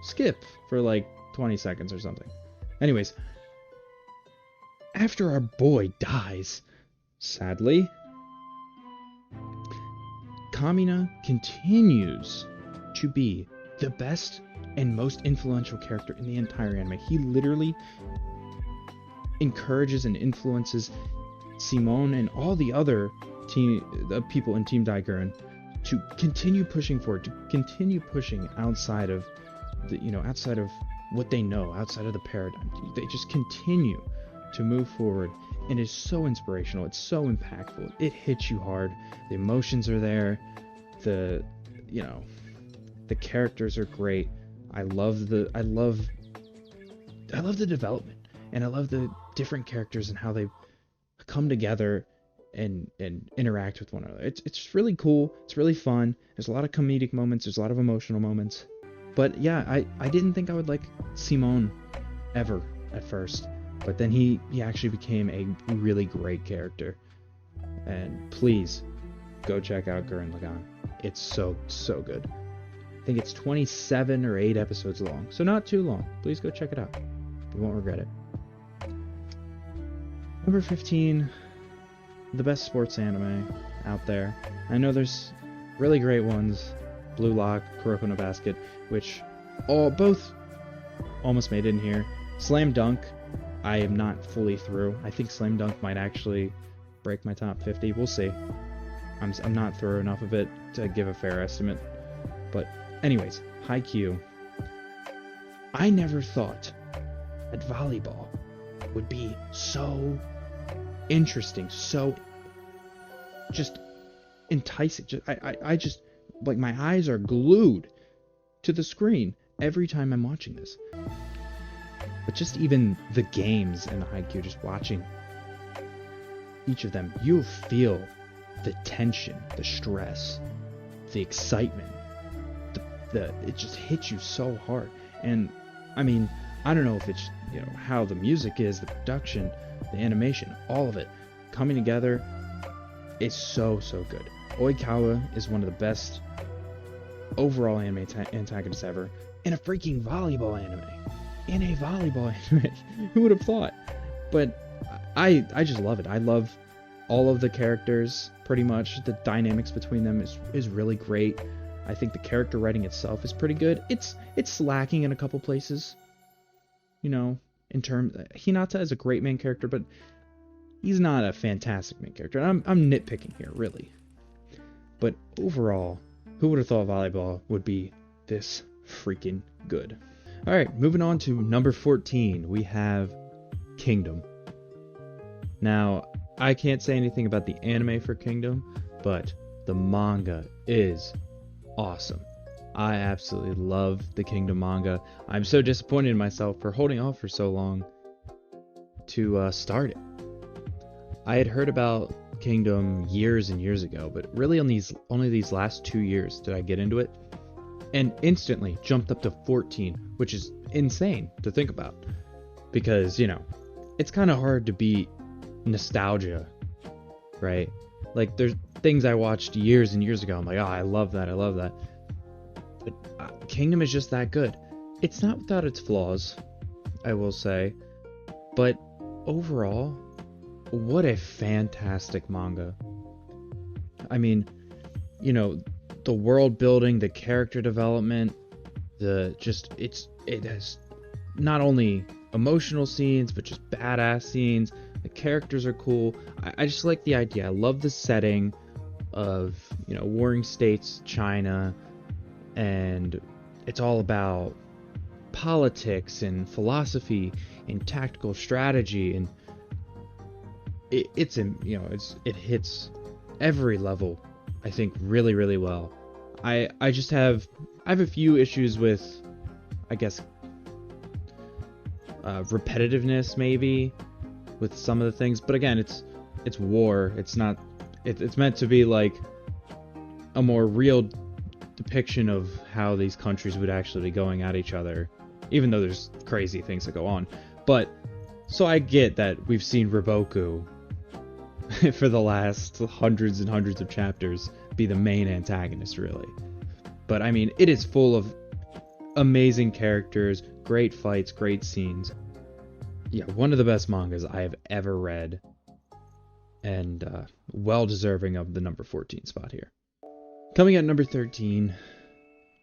skip for like 20 seconds or something. Anyways, after our boy dies, sadly, Kamina continues to be the best and most influential character in the entire anime. He literally encourages and influences Simone and all the other people in Team Daiguren to continue pushing forward, to continue pushing outside of outside of what they know, outside of the paradigm. They just continue to move forward, and it's so inspirational. It's so impactful. It hits you hard. The emotions are there. The characters are great. I love the development, and I love the different characters and how they come together and interact with one another. It's really cool. It's really fun. There's a lot of comedic moments. There's a lot of emotional moments. But yeah, I didn't think I would like Simone ever at first. But then he actually became a really great character. And please go check out Gurren Lagann. It's so good. I think it's 27 or 8 episodes long, so not too long. Please go check it out. You won't regret it. Number 15, the best sports anime out there. I know there's really great ones. Blue Lock, Kuroko no Basket, which both almost made it in here. Slam Dunk, I am not fully through. I think Slam Dunk might actually break my top 50. We'll see. I'm not through enough of it to give a fair estimate. But anyways, Haikyuu. I never thought that volleyball would be so interesting, so just enticing. I just, like, my eyes are glued to the screen every time I'm watching this. But just even the games in Haikyuu, just watching each of them, you feel the tension, the stress, the excitement. It just hits you so hard. And I mean, I don't know if it's how the music is, the production, the animation, all of it coming together is so good. Oikawa is one of the best overall anime antagonists ever in a freaking volleyball anime. Who would have thought? But I just love it. I love all of the characters, pretty much. The dynamics between them is really great. I think the character writing itself is pretty good. It's lacking in a couple places. In terms, Hinata is a great main character, but he's not a fantastic main character. I'm nitpicking here, really. But overall, who would have thought volleyball would be this freaking good? Alright, moving on to number 14, we have Kingdom. Now, I can't say anything about the anime for Kingdom, but the manga is awesome. I absolutely love the Kingdom manga. I'm so disappointed in myself for holding off for so long to start it. I had heard about Kingdom years and years ago, but really only these last 2 years did I get into it, and instantly jumped up to 14, which is insane to think about, because it's kind of hard to beat nostalgia, right? Like, there's things I watched years and years ago, I'm like, oh, I love that. But Kingdom is just that good. It's not without its flaws, I will say, but overall, what a fantastic manga. I mean, the world building, the character development, it has not only emotional scenes, but just badass scenes. The characters are cool. I just like the idea. I love the setting of, warring states, China, and it's all about politics and philosophy and tactical strategy, and it hits every level, I think, really, really well. I have a few issues with, I guess, repetitiveness maybe with some of the things, but again, it's war. It's not. It's meant to be like a more real depiction of how these countries would actually be going at each other, even though there's crazy things that go on. But so I get that we've seen Riboku for the last hundreds and hundreds of chapters be the main antagonist, really. But I mean, it is full of amazing characters, great fights, great scenes. Yeah, one of the best mangas I have ever read, and well deserving of the number 14 spot here. Coming at number 13,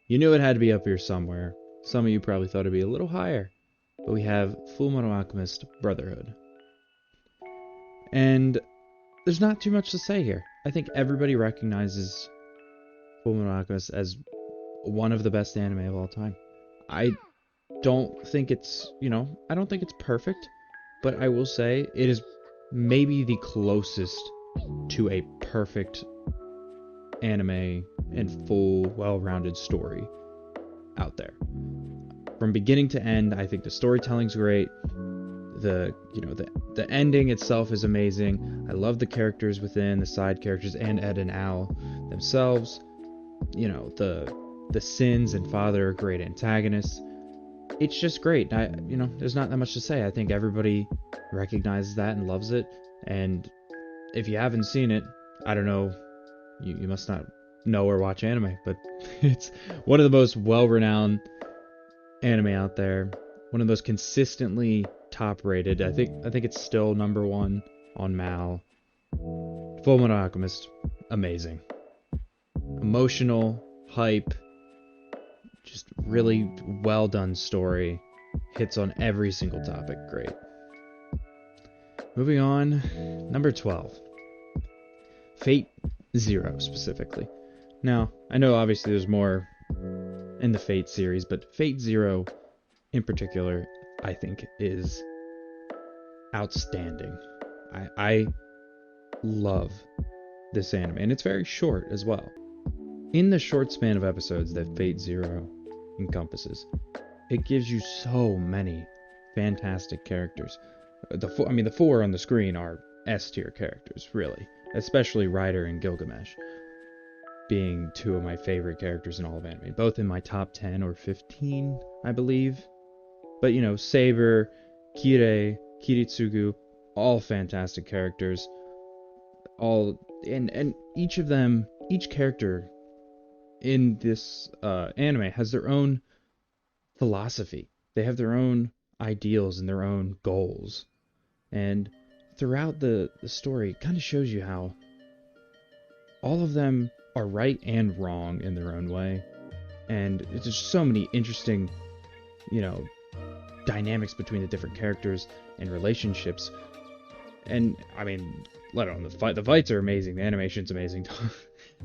you knew it had to be up here somewhere. Some of you probably thought it'd be a little higher, but we have Fullmetal Alchemist Brotherhood. And there's not too much to say here. I think everybody recognizes Fullmetal Alchemist as one of the best anime of all time. I don't think it's, I don't think it's perfect, but I will say it is maybe the closest to a perfect anime and full, well-rounded story out there. From beginning to end, I think the storytelling's great. The ending itself is amazing. I love the characters within, the side characters, and Ed and Al themselves. The Sins and Father are great antagonists. It's just great. There's not that much to say. I think everybody recognizes that and loves it. And if you haven't seen it, I don't know, you must not know or watch anime, but it's one of the most well-renowned anime out there. One of the most consistently top-rated. I think it's still number 1 on Mal. Fullmetal Alchemist, amazing. Emotional, hype, just really well done story. Hits on every single topic. Great. Moving on, number 12. Fate Zero, specifically. Now, I know obviously there's more in the Fate series, but Fate Zero in particular, I think, is outstanding. I love this anime, and it's very short as well. In the short span of episodes that Fate Zero encompasses, it gives you so many fantastic characters. The 4 on the screen are S-tier characters, really. Especially Ryder and Gilgamesh being 2 of my favorite characters in all of anime. Both in my top 10 or 15, I believe. But, Saber, Kirei, Kiritsugu, all fantastic characters. And each of them, each character in this anime has their own philosophy. They have their own ideals and their own goals. And throughout the story, it kind of shows you how all of them are right and wrong in their own way. And it's just so many interesting, dynamics between the different characters and relationships. And, let alone the fight. The fights are amazing. The animation's amazing.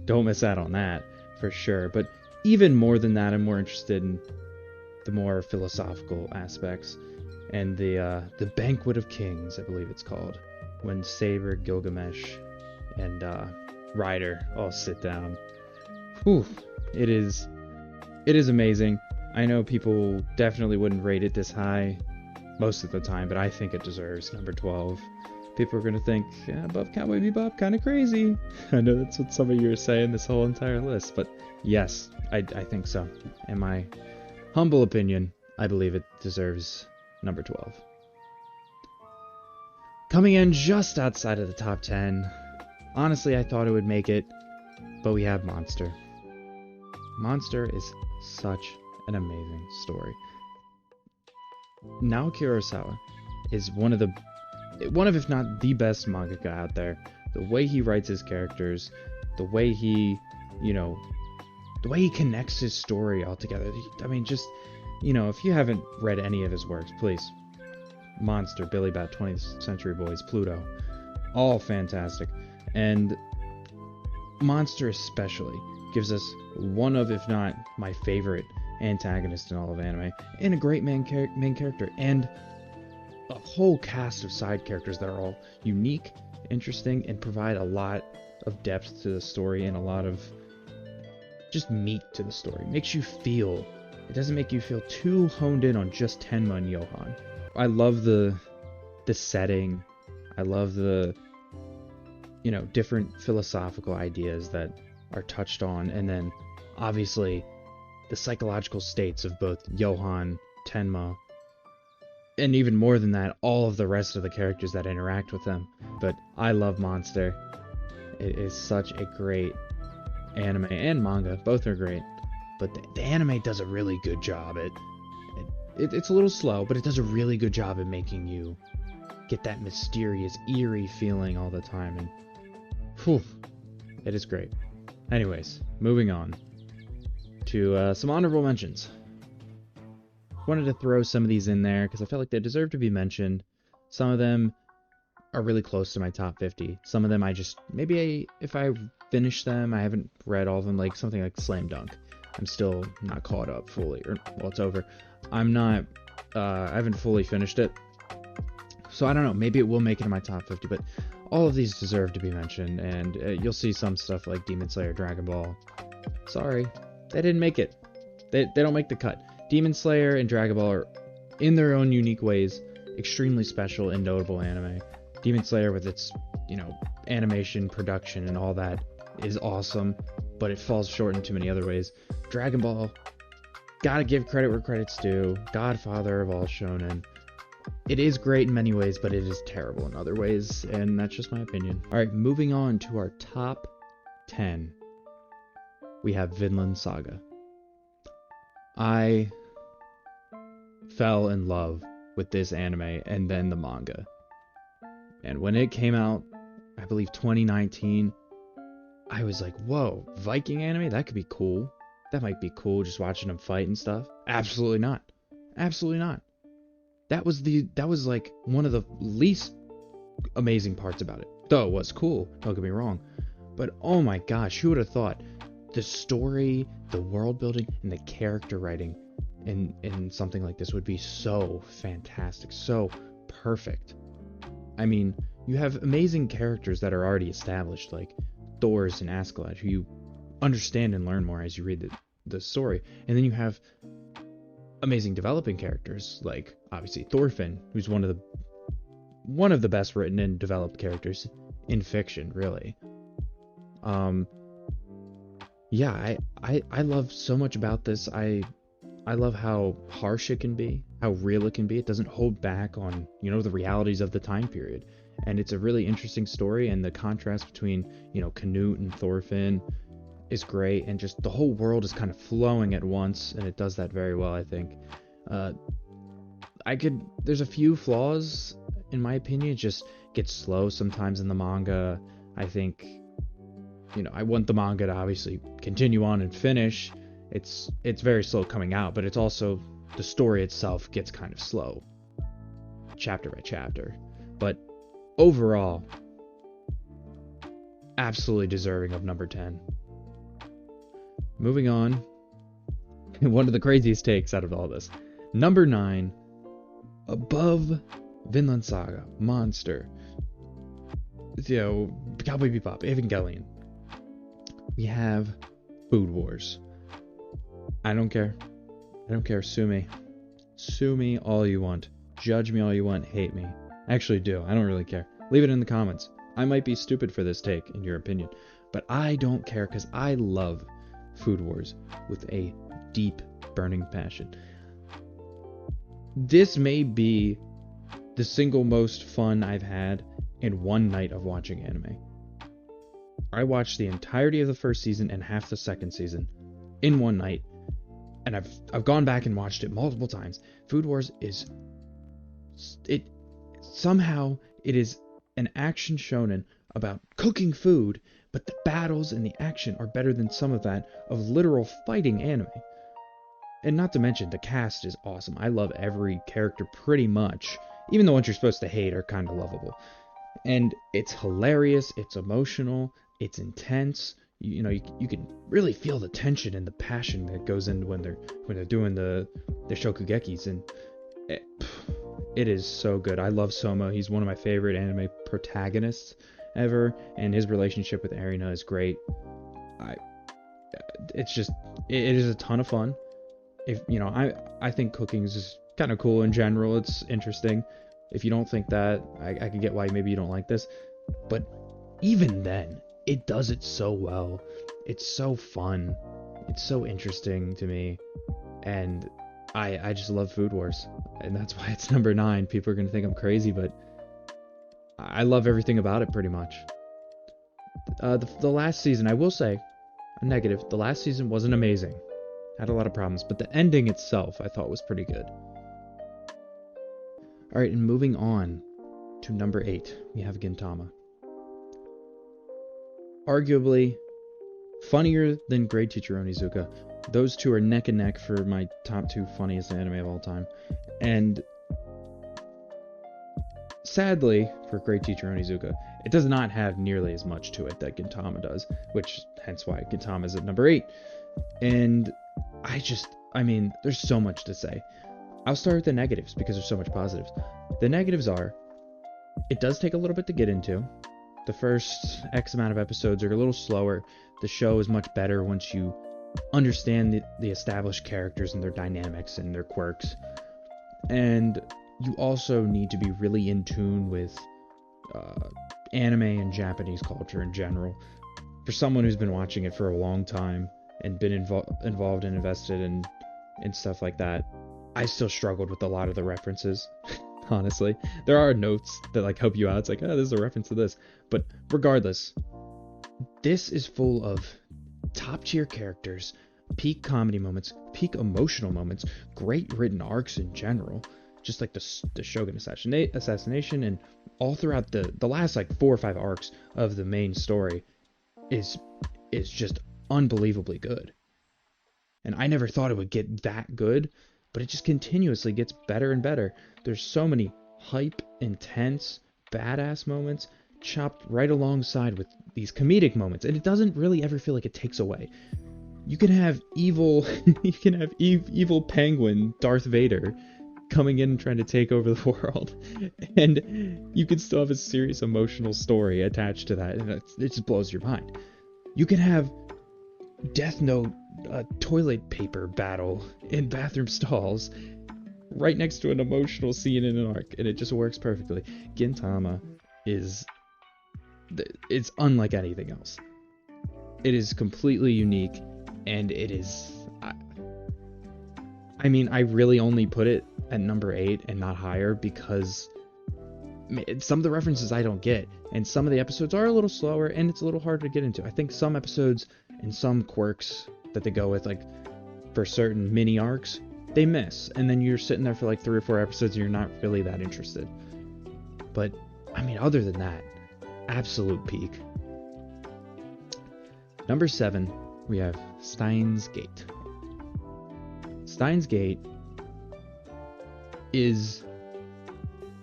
Don't miss out on that, for sure. But even more than that, I'm more interested in the more philosophical aspects. And the Banquet of Kings, I believe it's called, when Saber, Gilgamesh, and Ryder all sit down. Whew, it is amazing. I know people definitely wouldn't rate it this high most of the time, but I think it deserves number 12. People are going to think, above Cowboy Bebop, kind of crazy. I know that's what some of you are saying this whole entire list, but yes, I think so. In my humble opinion, I believe it deserves number 12. Coming in just outside of the top 10. Honestly, I thought it would make it, but we have Monster. Monster is such an amazing story. Naoki Urasawa is one of, if not the best mangaka out there. The way he writes his characters, the way he connects his story all together. If you haven't read any of his works, please. Monster, Billy Bat, 20th Century Boys, Pluto, all fantastic. And Monster especially gives us one of, if not my favorite antagonist in all of anime, and a great main character, and a whole cast of side characters that are all unique, interesting, and provide a lot of depth to the story and a lot of just meat to the story. Makes you feel. It doesn't make you feel too honed in on just Tenma and Johan. I love the setting. I love the different philosophical ideas that are touched on, and then obviously the psychological states of both Johan, Tenma, and even more than that, all of the rest of the characters that interact with them. But I love Monster. It is such a great anime and manga. Both are great. but the anime does a really good job at it's a little slow, but it does a really good job at making you get that mysterious, eerie feeling all the time, and whew, it is great. Anyways, moving on to some honorable mentions. Wanted to throw some of these in there because I felt like they deserve to be mentioned. Some of them are really close to my top 50. Some of them if I finish them, I haven't read all of them, like something like Slam Dunk. I'm still not caught up fully, well, it's over. I haven't fully finished it. So I don't know, maybe it will make it in my top 50, but all of these deserve to be mentioned, and you'll see some stuff like Demon Slayer, Dragon Ball. Sorry, they didn't make it. They don't make the cut. Demon Slayer and Dragon Ball are, in their own unique ways, extremely special and notable anime. Demon Slayer, with its, animation, production, and all that, is awesome, but it falls short in too many other ways. Dragon Ball, gotta give credit where credit's due. Godfather of all shonen. It is great in many ways, but it is terrible in other ways, and that's just my opinion. Alright, moving on to our top 10. We have Vinland Saga. I fell in love with this anime and then the manga. And when it came out, I believe 2019, I was like, whoa, Viking anime? That could be cool. That might be cool, just watching them fight and stuff. Absolutely not. Absolutely not. That was like one of the least amazing parts about it. Though it was cool, don't get me wrong. But oh my gosh, who would have thought the story, the world building, and the character writing in something like this would be so fantastic, so perfect. I mean, you have amazing characters that are already established, like Thors and Askeladd, who you understand and learn more as you read the story. And then you have amazing developing characters, like obviously Thorfinn, who's one of the best written and developed characters in fiction, really. Yeah, I love so much about this. I love how harsh it can be, how real it can be. It doesn't hold back on, the realities of the time period. And it's a really interesting story, and the contrast between, Canute and Thorfinn is great, and just the whole world is kind of flowing at once, and it does that very well, I think. There's a few flaws, in my opinion. It just gets slow sometimes in the manga. I think, I want the manga to obviously continue on and finish. It's very slow coming out, but it's also, the story itself gets kind of slow, chapter by chapter. But overall, absolutely deserving of number 10. Moving on, one of the craziest takes out of all this. Number 9, above Vinland Saga, Monster, Cowboy Bebop, Evangelion, we have Food Wars. I don't care. Sue me. Sue me all you want. Judge me all you want. Hate me. Actually do. I don't really care. Leave it in the comments. I might be stupid for this take, in your opinion, but I don't care, because I love Food Wars with a deep, burning passion. This may be the single most fun I've had in one night of watching anime. I watched the entirety of the first season and half the second season in one night, and I've gone back and watched it multiple times. Food Wars is somehow it is an action shonen about cooking food, but the battles and the action are better than some of that of literal fighting anime. And not to mention, the cast is awesome. I love every character pretty much, even the ones you're supposed to hate are kind of lovable. And it's hilarious, it's emotional, it's intense. You can really feel the tension and the passion that goes in when they're doing the shokugekis, and it is so good. I love Soma. He's one of my favorite anime protagonists ever, and his relationship with Erina is great. It is a ton of fun. I think cooking is just kind of cool in general. It's interesting. If you don't think that, I can get why maybe you don't like this, but even then, it does it so well. It's so fun. It's so interesting to me, and I just love Food Wars, and that's why it's number 9. People are gonna think I'm crazy, but I love everything about it pretty much. The last season, I will say, a negative. The last season wasn't amazing. Had a lot of problems, but the ending itself I thought was pretty good. Alright, and moving on to number 8, we have Gintama. Arguably funnier than Great Teacher Onizuka. Those two are neck and neck for my top 2 funniest anime of all time. And sadly, for Great Teacher Onizuka, it does not have nearly as much to it that Gintama does, which hence why Gintama is at number 8. And I mean, there's so much to say. I'll start with the negatives because there's so much positives. The negatives are, it does take a little bit to get into. The first X amount of episodes are a little slower. The show is much better once you understand the established characters and their dynamics and their quirks. And you also need to be really in tune with anime and Japanese culture in general. For someone who's been watching it for a long time and been involved and invested in stuff like that, I still struggled with a lot of the references. Honestly, there are notes that like help you out. It's like, oh, this is a reference to this. But regardless, this is full of top tier characters, peak comedy moments, peak emotional moments, great written arcs in general. Just like the Shogun assassination, and all throughout the last like 4 or 5 arcs of the main story is just unbelievably good. And I never thought it would get that good, but it just continuously gets better and better. There's so many hype, intense, badass moments chopped right alongside with these comedic moments, and it doesn't really ever feel like it takes away. You can have evil evil penguin Darth Vader coming in and trying to take over the world, and you can still have a serious emotional story attached to that, and it just blows your mind. You can have Death Note toilet paper battle in bathroom stalls right next to an emotional scene in an arc, and it just works perfectly. Gintama it's unlike anything else. It is completely unique, and it is I mean, I really only put it at number 8 and not higher because some of the references I don't get, and some of the episodes are a little slower, and it's a little harder to get into. I think some episodes and some quirks that they go with, like for certain mini arcs, they miss, and then you're sitting there for like 3 or 4 episodes and you're not really that interested. But I mean, other than that, absolute peak. Number 7, we have Steins Gate. Steins Gate is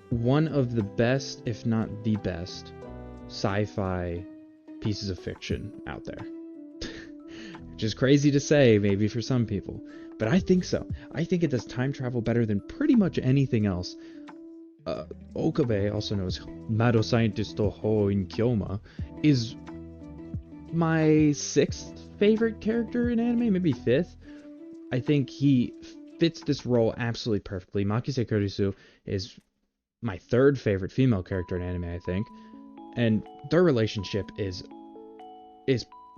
one of the best, if not the best, sci-fi pieces of fiction out there. Which is crazy to say, maybe for some people, but I think so. I think it does time travel better than pretty much anything else. Okabe, also known as Mado Scientist Toho in Kyoma, is my 6th favorite character in anime, maybe 5th. I think he fits this role absolutely perfectly. Makise Kurisu is my 3rd favorite female character in anime, I think. And their relationship is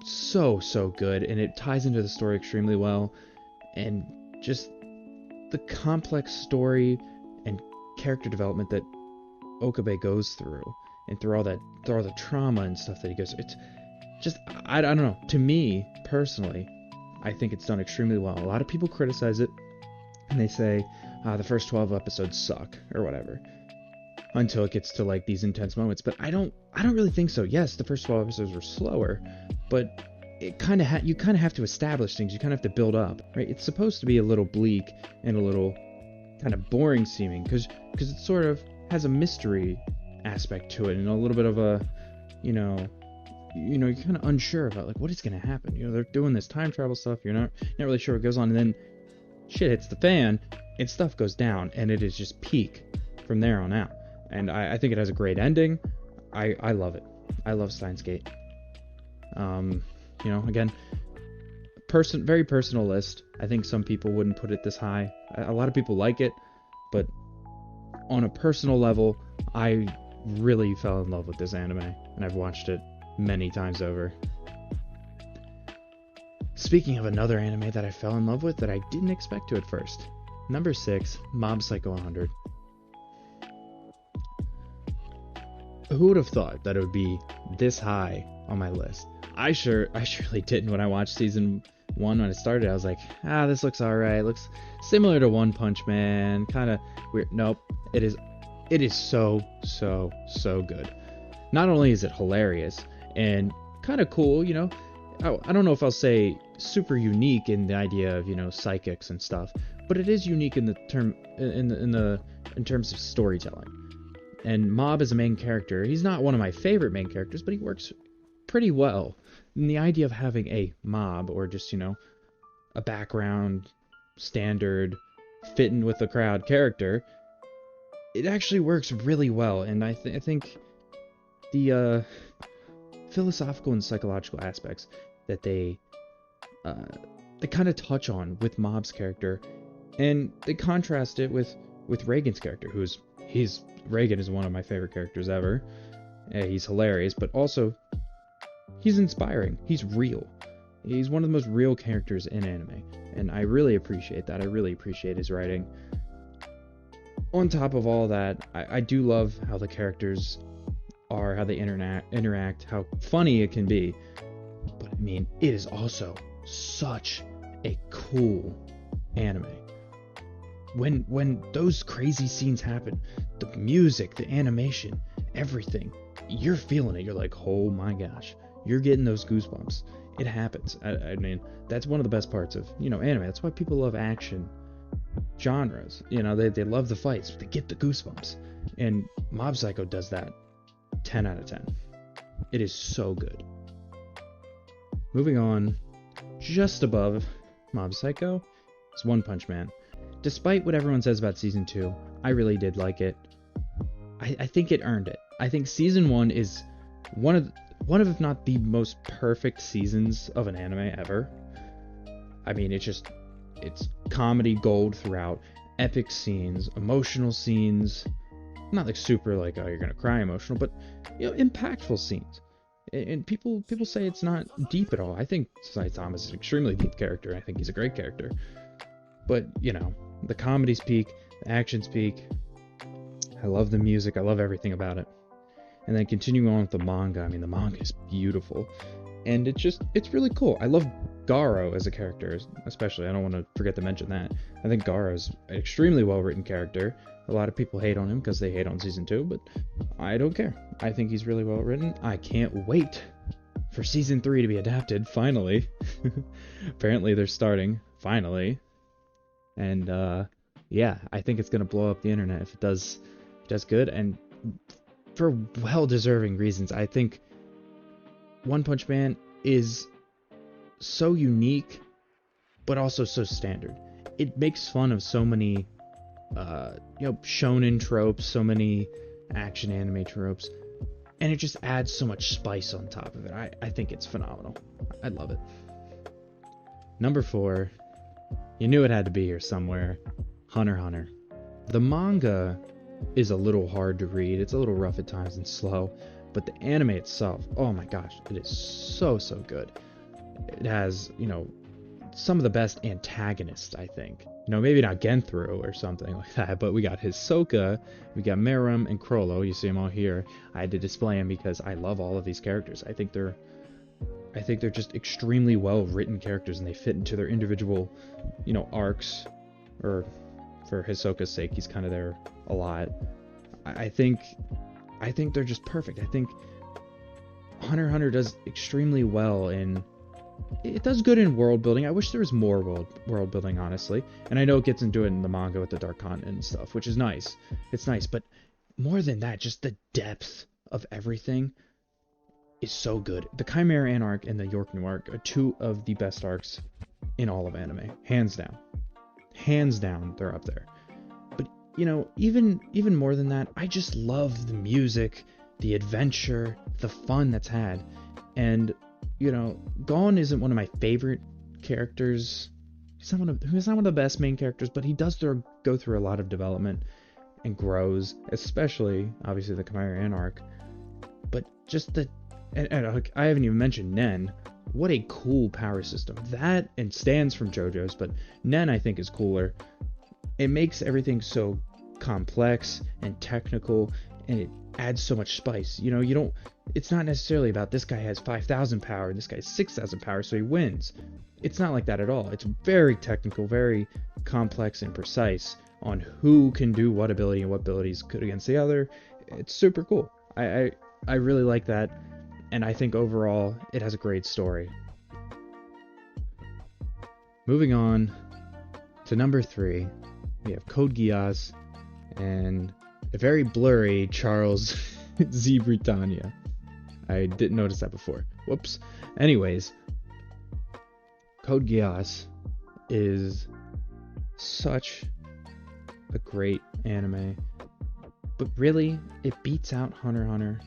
so good, and it ties into the story extremely well. And just the complex story and character development that Okabe goes through, and through all the trauma and stuff that he goes through, it's just, I don't know. To me, personally, I think it's done extremely well. A lot of people criticize it, and they say, the first 12 episodes suck, or whatever, until it gets to like these intense moments. But I don't really think so. Yes, the first 12 episodes were slower, but it kind of you kind of have to establish things. You kind of have to build up, right? It's supposed to be a little bleak and a little kind of boring seeming, because it sort of has a mystery aspect to it, and a little bit of a, you're kind of unsure about like what is going to happen. They're doing this time travel stuff. You're not really sure what goes on, and then shit hits the fan and stuff goes down, and it is just peak from there on out. And I think it has a great ending. I love it. I love Steins Gate. Again, very personal list. I think some people wouldn't put it this high. A lot of people like it, but on a personal level, I really fell in love with this anime, and I've watched it many times over. Speaking of another anime that I fell in love with that I didn't expect to at first, number 6, Mob Psycho 100. Who would have thought that it would be this high on my list? I surely didn't when I watched season 1 when it started. I was like, this looks alright. Looks similar to One Punch Man. Kind of weird. Nope. It is so good. Not only is it hilarious and kind of cool, you know, I don't know if I'll say super unique in the idea of, you know, psychics and stuff, but it is unique in the in terms of storytelling. And Mob as a main character, he's not one of my favorite main characters, but he works pretty well. And the idea of having a mob, or just, you know, a background, standard, fitting with the crowd character, it actually works really well. And I think the philosophical and psychological aspects that they kind of touch on with Mob's character, and they contrast it with Reigen's character, Reigen is one of my favorite characters ever. He's hilarious, but also he's inspiring. He's real. He's one of the most real characters in anime, and I really appreciate that. I really appreciate his writing. On top of all that, I do love how the characters are, how they interact, how funny it can be. But I mean, it is also such a cool anime. When those crazy scenes happen, the music, the animation, everything, you're feeling it. You're like, oh my gosh, you're getting those goosebumps. It happens. I mean, that's one of the best parts of, you know, anime. That's why people love action genres. You know, they love the fights. They get the goosebumps. And Mob Psycho does that 10 out of 10. It is so good. Moving on, just above Mob Psycho is One Punch Man. Despite what everyone says about Season 2, I really did like it. I think it earned it. I think Season 1 is one of, if not the most perfect seasons of an anime ever. I mean, it's comedy gold throughout. Epic scenes, emotional scenes. Not like super like, oh, you're gonna cry emotional, but, you know, impactful scenes. And people say it's not deep at all. I think Saitama is an extremely deep character. I think he's a great character. But, you know, the comedy's peak, the action's peak. I love the music. I love everything about it. And then continuing on with the manga. I mean, the manga is beautiful. And it's really cool. I love Garo as a character, especially. I don't want to forget to mention that. I think Garo's an extremely well-written character. A lot of people hate on him because they hate on Season 2, but I don't care. I think he's really well-written. I can't wait for Season 3 to be adapted, finally. Apparently they're starting, finally. And, yeah, I think it's going to blow up the internet if it does good. And for well-deserving reasons. I think One Punch Man is so unique, but also so standard. It makes fun of so many, you know, shonen tropes, so many action anime tropes, and it just adds so much spice on top of it. I think it's phenomenal. I love it. Number 4, you knew it had to be here somewhere, Hunter x Hunter. The manga is a little hard to read. It's a little rough at times and slow, but the anime itself, oh my gosh, it is so good. It has, you know, some of the best antagonists, I think. You know, maybe not Genthru or something like that, but we got Hisoka, we got Meruem, and Chrollo. You see them all here. I had to display them because I love all of these characters. I think they're just extremely well-written characters, and they fit into their individual, you know, arcs. Or for Hisoka's sake, he's kind of there a lot. I think they're just perfect. I think Hunter x Hunter does extremely well in... It does good in world building. I wish there was more world building, honestly. And I know it gets into it in the manga with the Dark Continent and stuff, which is nice. It's nice, but more than that, just the depth of everything is so good. The Chimera Ant arc and the Yorknu arc are two of the best arcs in all of anime, hands down. Hands down, they're up there. But, you know, even more than that, I just love the music, the adventure, the fun that's had. And, you know, Gon isn't one of my favorite characters. He's not one of the best main characters, but he does go through a lot of development and grows, especially, obviously, the Chimera Ant arc. But just and I haven't even mentioned Nen. What a cool power system. That and Stan's from JoJo's, but Nen I think is cooler. It makes everything so complex and technical and it adds so much spice. It's not necessarily about this guy has 5,000 power and this guy has 6,000 power, so he wins. It's not like that at all. It's very technical, very complex and precise on who can do what ability and what ability is good against the other. It's super cool. I really like that, and I think overall it has a great story. Moving on to number 3, we have Code Geass and a very blurry Charles Z. Britannia. I didn't notice that before. Whoops. Anyways, Code Geass is such a great anime, but really, it beats out Hunter x Hunter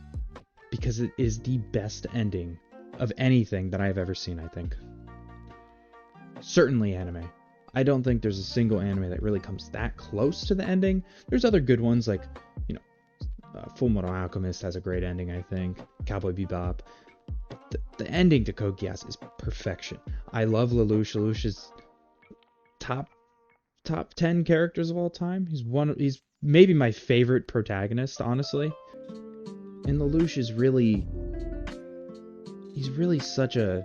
because it is the best ending of anything that I've ever seen, I think. Certainly anime. I don't think there's a single anime that really comes that close to the ending. There's other good ones like, Fullmetal Alchemist has a great ending, I think. Cowboy Bebop. The ending to Code Geass is perfection. I love Lelouch. Lelouch is top 10 characters of all time. He's maybe my favorite protagonist, honestly. And Lelouch is he's really such a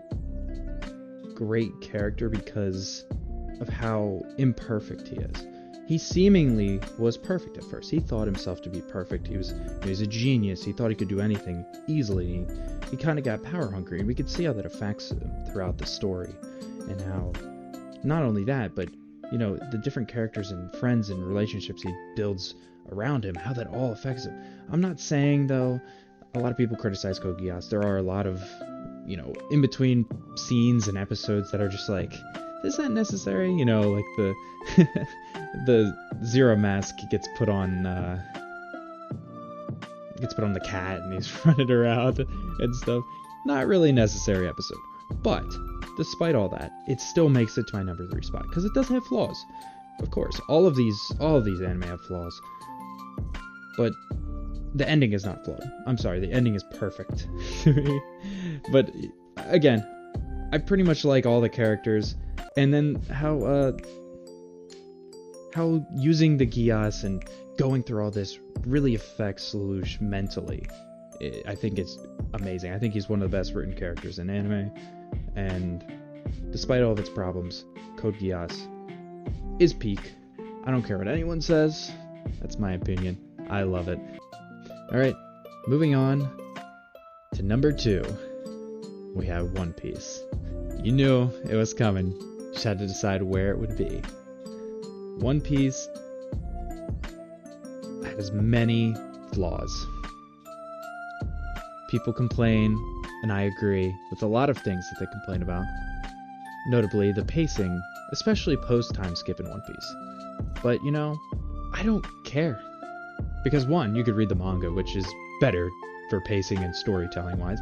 great character because of how imperfect he is. He seemingly was perfect at first. He thought himself to be perfect. He was a genius. He thought he could do anything easily. He kind of got power hungry, and we could see how that affects him throughout the story, and how not only that, but the different characters and friends and relationships he builds around him, how that all affects him. I'm not saying, though, a lot of people criticize Code Geass. There are a lot of in between scenes and episodes that are just like, is that necessary? Like the the Zero mask gets put on the cat and he's running around and stuff. Not really necessary episode. But despite all that, it still makes it to my number 3 spot because it does have flaws. Of course, all of these anime have flaws. But the ending is not flawed. I'm sorry, the ending is perfect to me. But again, I pretty much like all the characters, and then how using the Geass and going through all this really affects Lelouch mentally. I think it's amazing. I think he's one of the best written characters in anime, and despite all of its problems, Code Geass is peak. I don't care what anyone says. That's my opinion. I love it. Alright, moving on to number 2. We have One Piece. You knew it was coming. Just had to decide where it would be. One Piece has many flaws. People complain, and I agree with a lot of things that they complain about. Notably, the pacing, especially post-time skip in One Piece. But, I don't care. Because one, you could read the manga, which is better for pacing and storytelling-wise.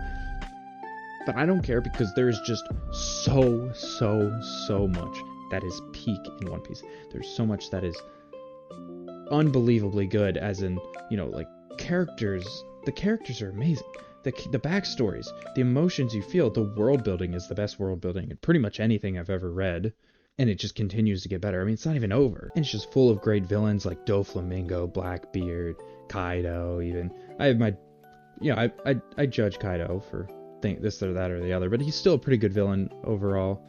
But I don't care because there is just so much that is peak in One Piece. There's so much that is unbelievably good, as in, like, characters. The characters are amazing. The backstories, the emotions you feel, the world building is the best world building in pretty much anything I've ever read. And it just continues to get better. I mean, it's not even over. And it's just full of great villains like Doflamingo, Blackbeard, Kaido, even. I have my, I judge Kaido for this or that or the other, but he's still a pretty good villain overall.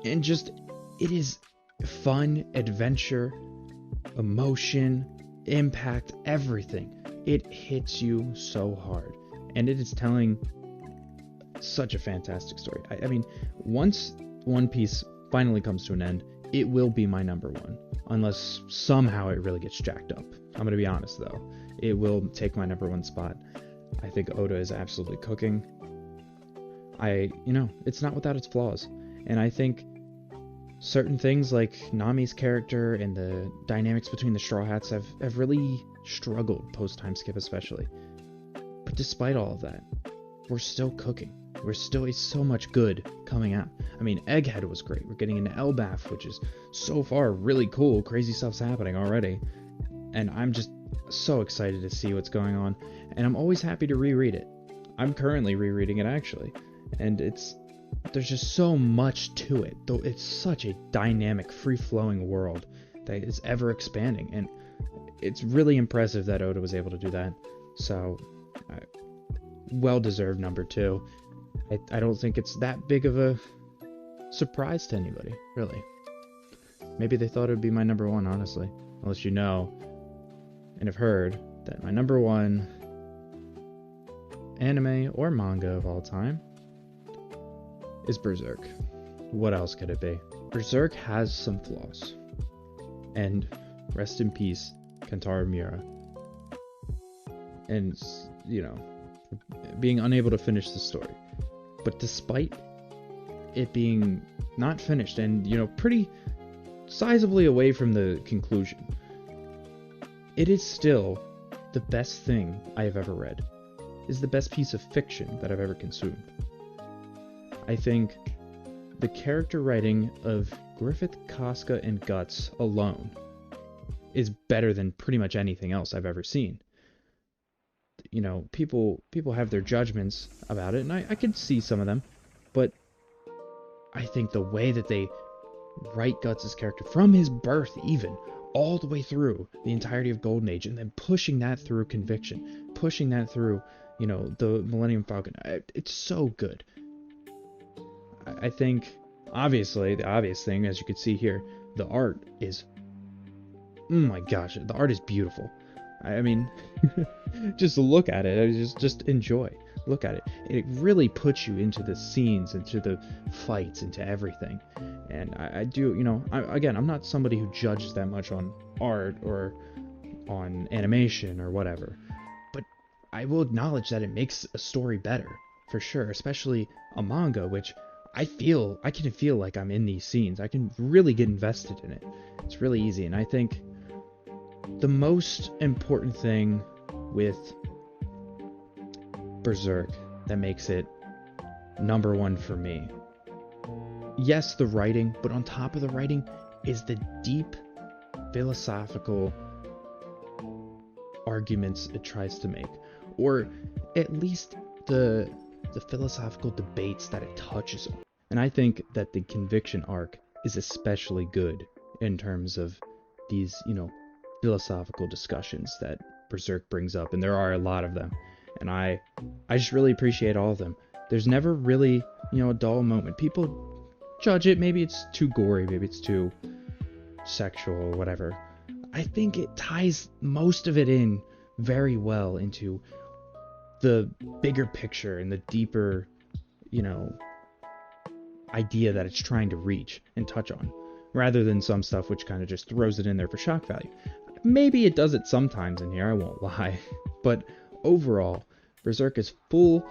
And just, it is fun, adventure, emotion, impact, everything. It hits you so hard. And it is telling such a fantastic story. I mean, once One Piece finally comes to an end, it will be my number 1. Unless somehow it really gets jacked up. I'm going to be honest, though. It will take my number 1 spot. I think Oda is absolutely cooking. It's not without its flaws. And I think certain things like Nami's character and the dynamics between the Straw Hats have really struggled post-time skip especially. But despite all of that, we're still cooking. It's so much good coming out. I mean, Egghead was great. We're getting into Elbaf, which is so far really cool. Crazy stuff's happening already. And I'm just so excited to see what's going on. And I'm always happy to reread it. I'm currently rereading it, actually. And there's just so much to it. Though it's such a dynamic, free-flowing world that is ever expanding. And it's really impressive that Oda was able to do that. So, well-deserved number 2. I don't think it's that big of a surprise to anybody, really. Maybe they thought it would be my number 1, honestly. Unless you know, and have heard, that my number 1 anime or manga of all time is Berserk. What else could it be? Berserk has some flaws. And rest in peace, Kentaro Miura. And, you know, being unable to finish the story. But despite it being not finished and, you know, pretty sizably away from the conclusion, it is still the best thing I have ever read. It is the best piece of fiction that I've ever consumed. I think the character writing of Griffith, Casca, and Guts alone is better than pretty much anything else I've ever seen. You know, people have their judgments about it, and I can see some of them, but I think the way that they write Guts' character, from his birth even, all the way through the entirety of Golden Age, and then pushing that through Conviction, pushing that through, you know, the Millennium Falcon, it's so good. I think, obviously, the obvious thing, as you can see here, the art is, oh my gosh, the art is beautiful. I mean, just look at it, just enjoy. Look at it. It really puts you into the scenes, into the fights, into everything. And I do, you know, again, I'm not somebody who judges that much on art or on animation or whatever. But I will acknowledge that it makes a story better, for sure. Especially a manga, which I can feel like I'm in these scenes. I can really get invested in it. It's really easy. And I think the most important thing with Berserk that makes it number 1 for me, yes, the writing, but on top of the writing is the deep philosophical arguments it tries to make, or at least the philosophical debates that it touches on. And I think that the Conviction arc is especially good in terms of these, you know, philosophical discussions that Berserk brings up, and there are a lot of them, and I just really appreciate all of them. There's never really, you know, a dull moment. People judge it, maybe it's too gory, maybe it's too sexual, whatever. I think it ties most of it in very well into the bigger picture and the deeper, you know, idea that it's trying to reach and touch on, rather than some stuff which kind of just throws it in there for shock value. Maybe it does it sometimes in here, I won't lie. But overall, Berserk is full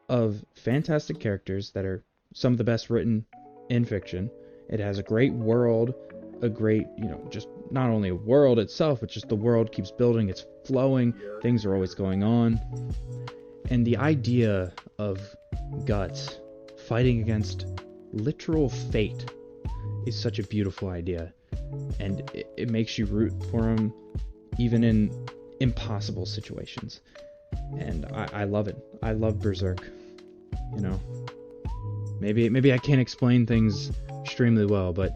of fantastic characters that are some of the best written in fiction. It has a great world, a great, you know, just not only a world itself, but just the world keeps building, it's flowing, things are always going on. And the idea of Guts fighting against literal fate is such a beautiful idea. And it makes you root for him even in impossible situations. And I love it. I love Berserk. You know, maybe I can't explain things extremely well, but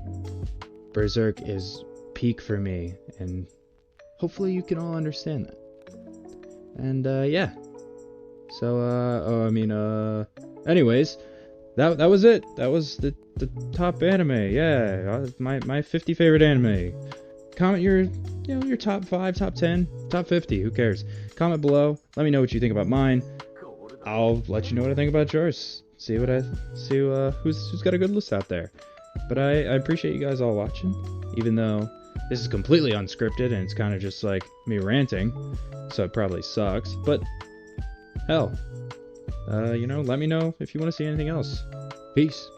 Berserk is peak for me, and hopefully you can all understand that. And yeah. So anyways, that was it. That was the top anime. Yeah, my 50 favorite anime. Comment your top 5, top 10, top 50. Who cares? Comment below. Let me know what you think about mine. I'll let you know what I think about yours. See who's got a good list out there. But I appreciate you guys all watching, even though this is completely unscripted and it's kind of just like me ranting, so it probably sucks. But hell, let me know if you want to see anything else. Peace.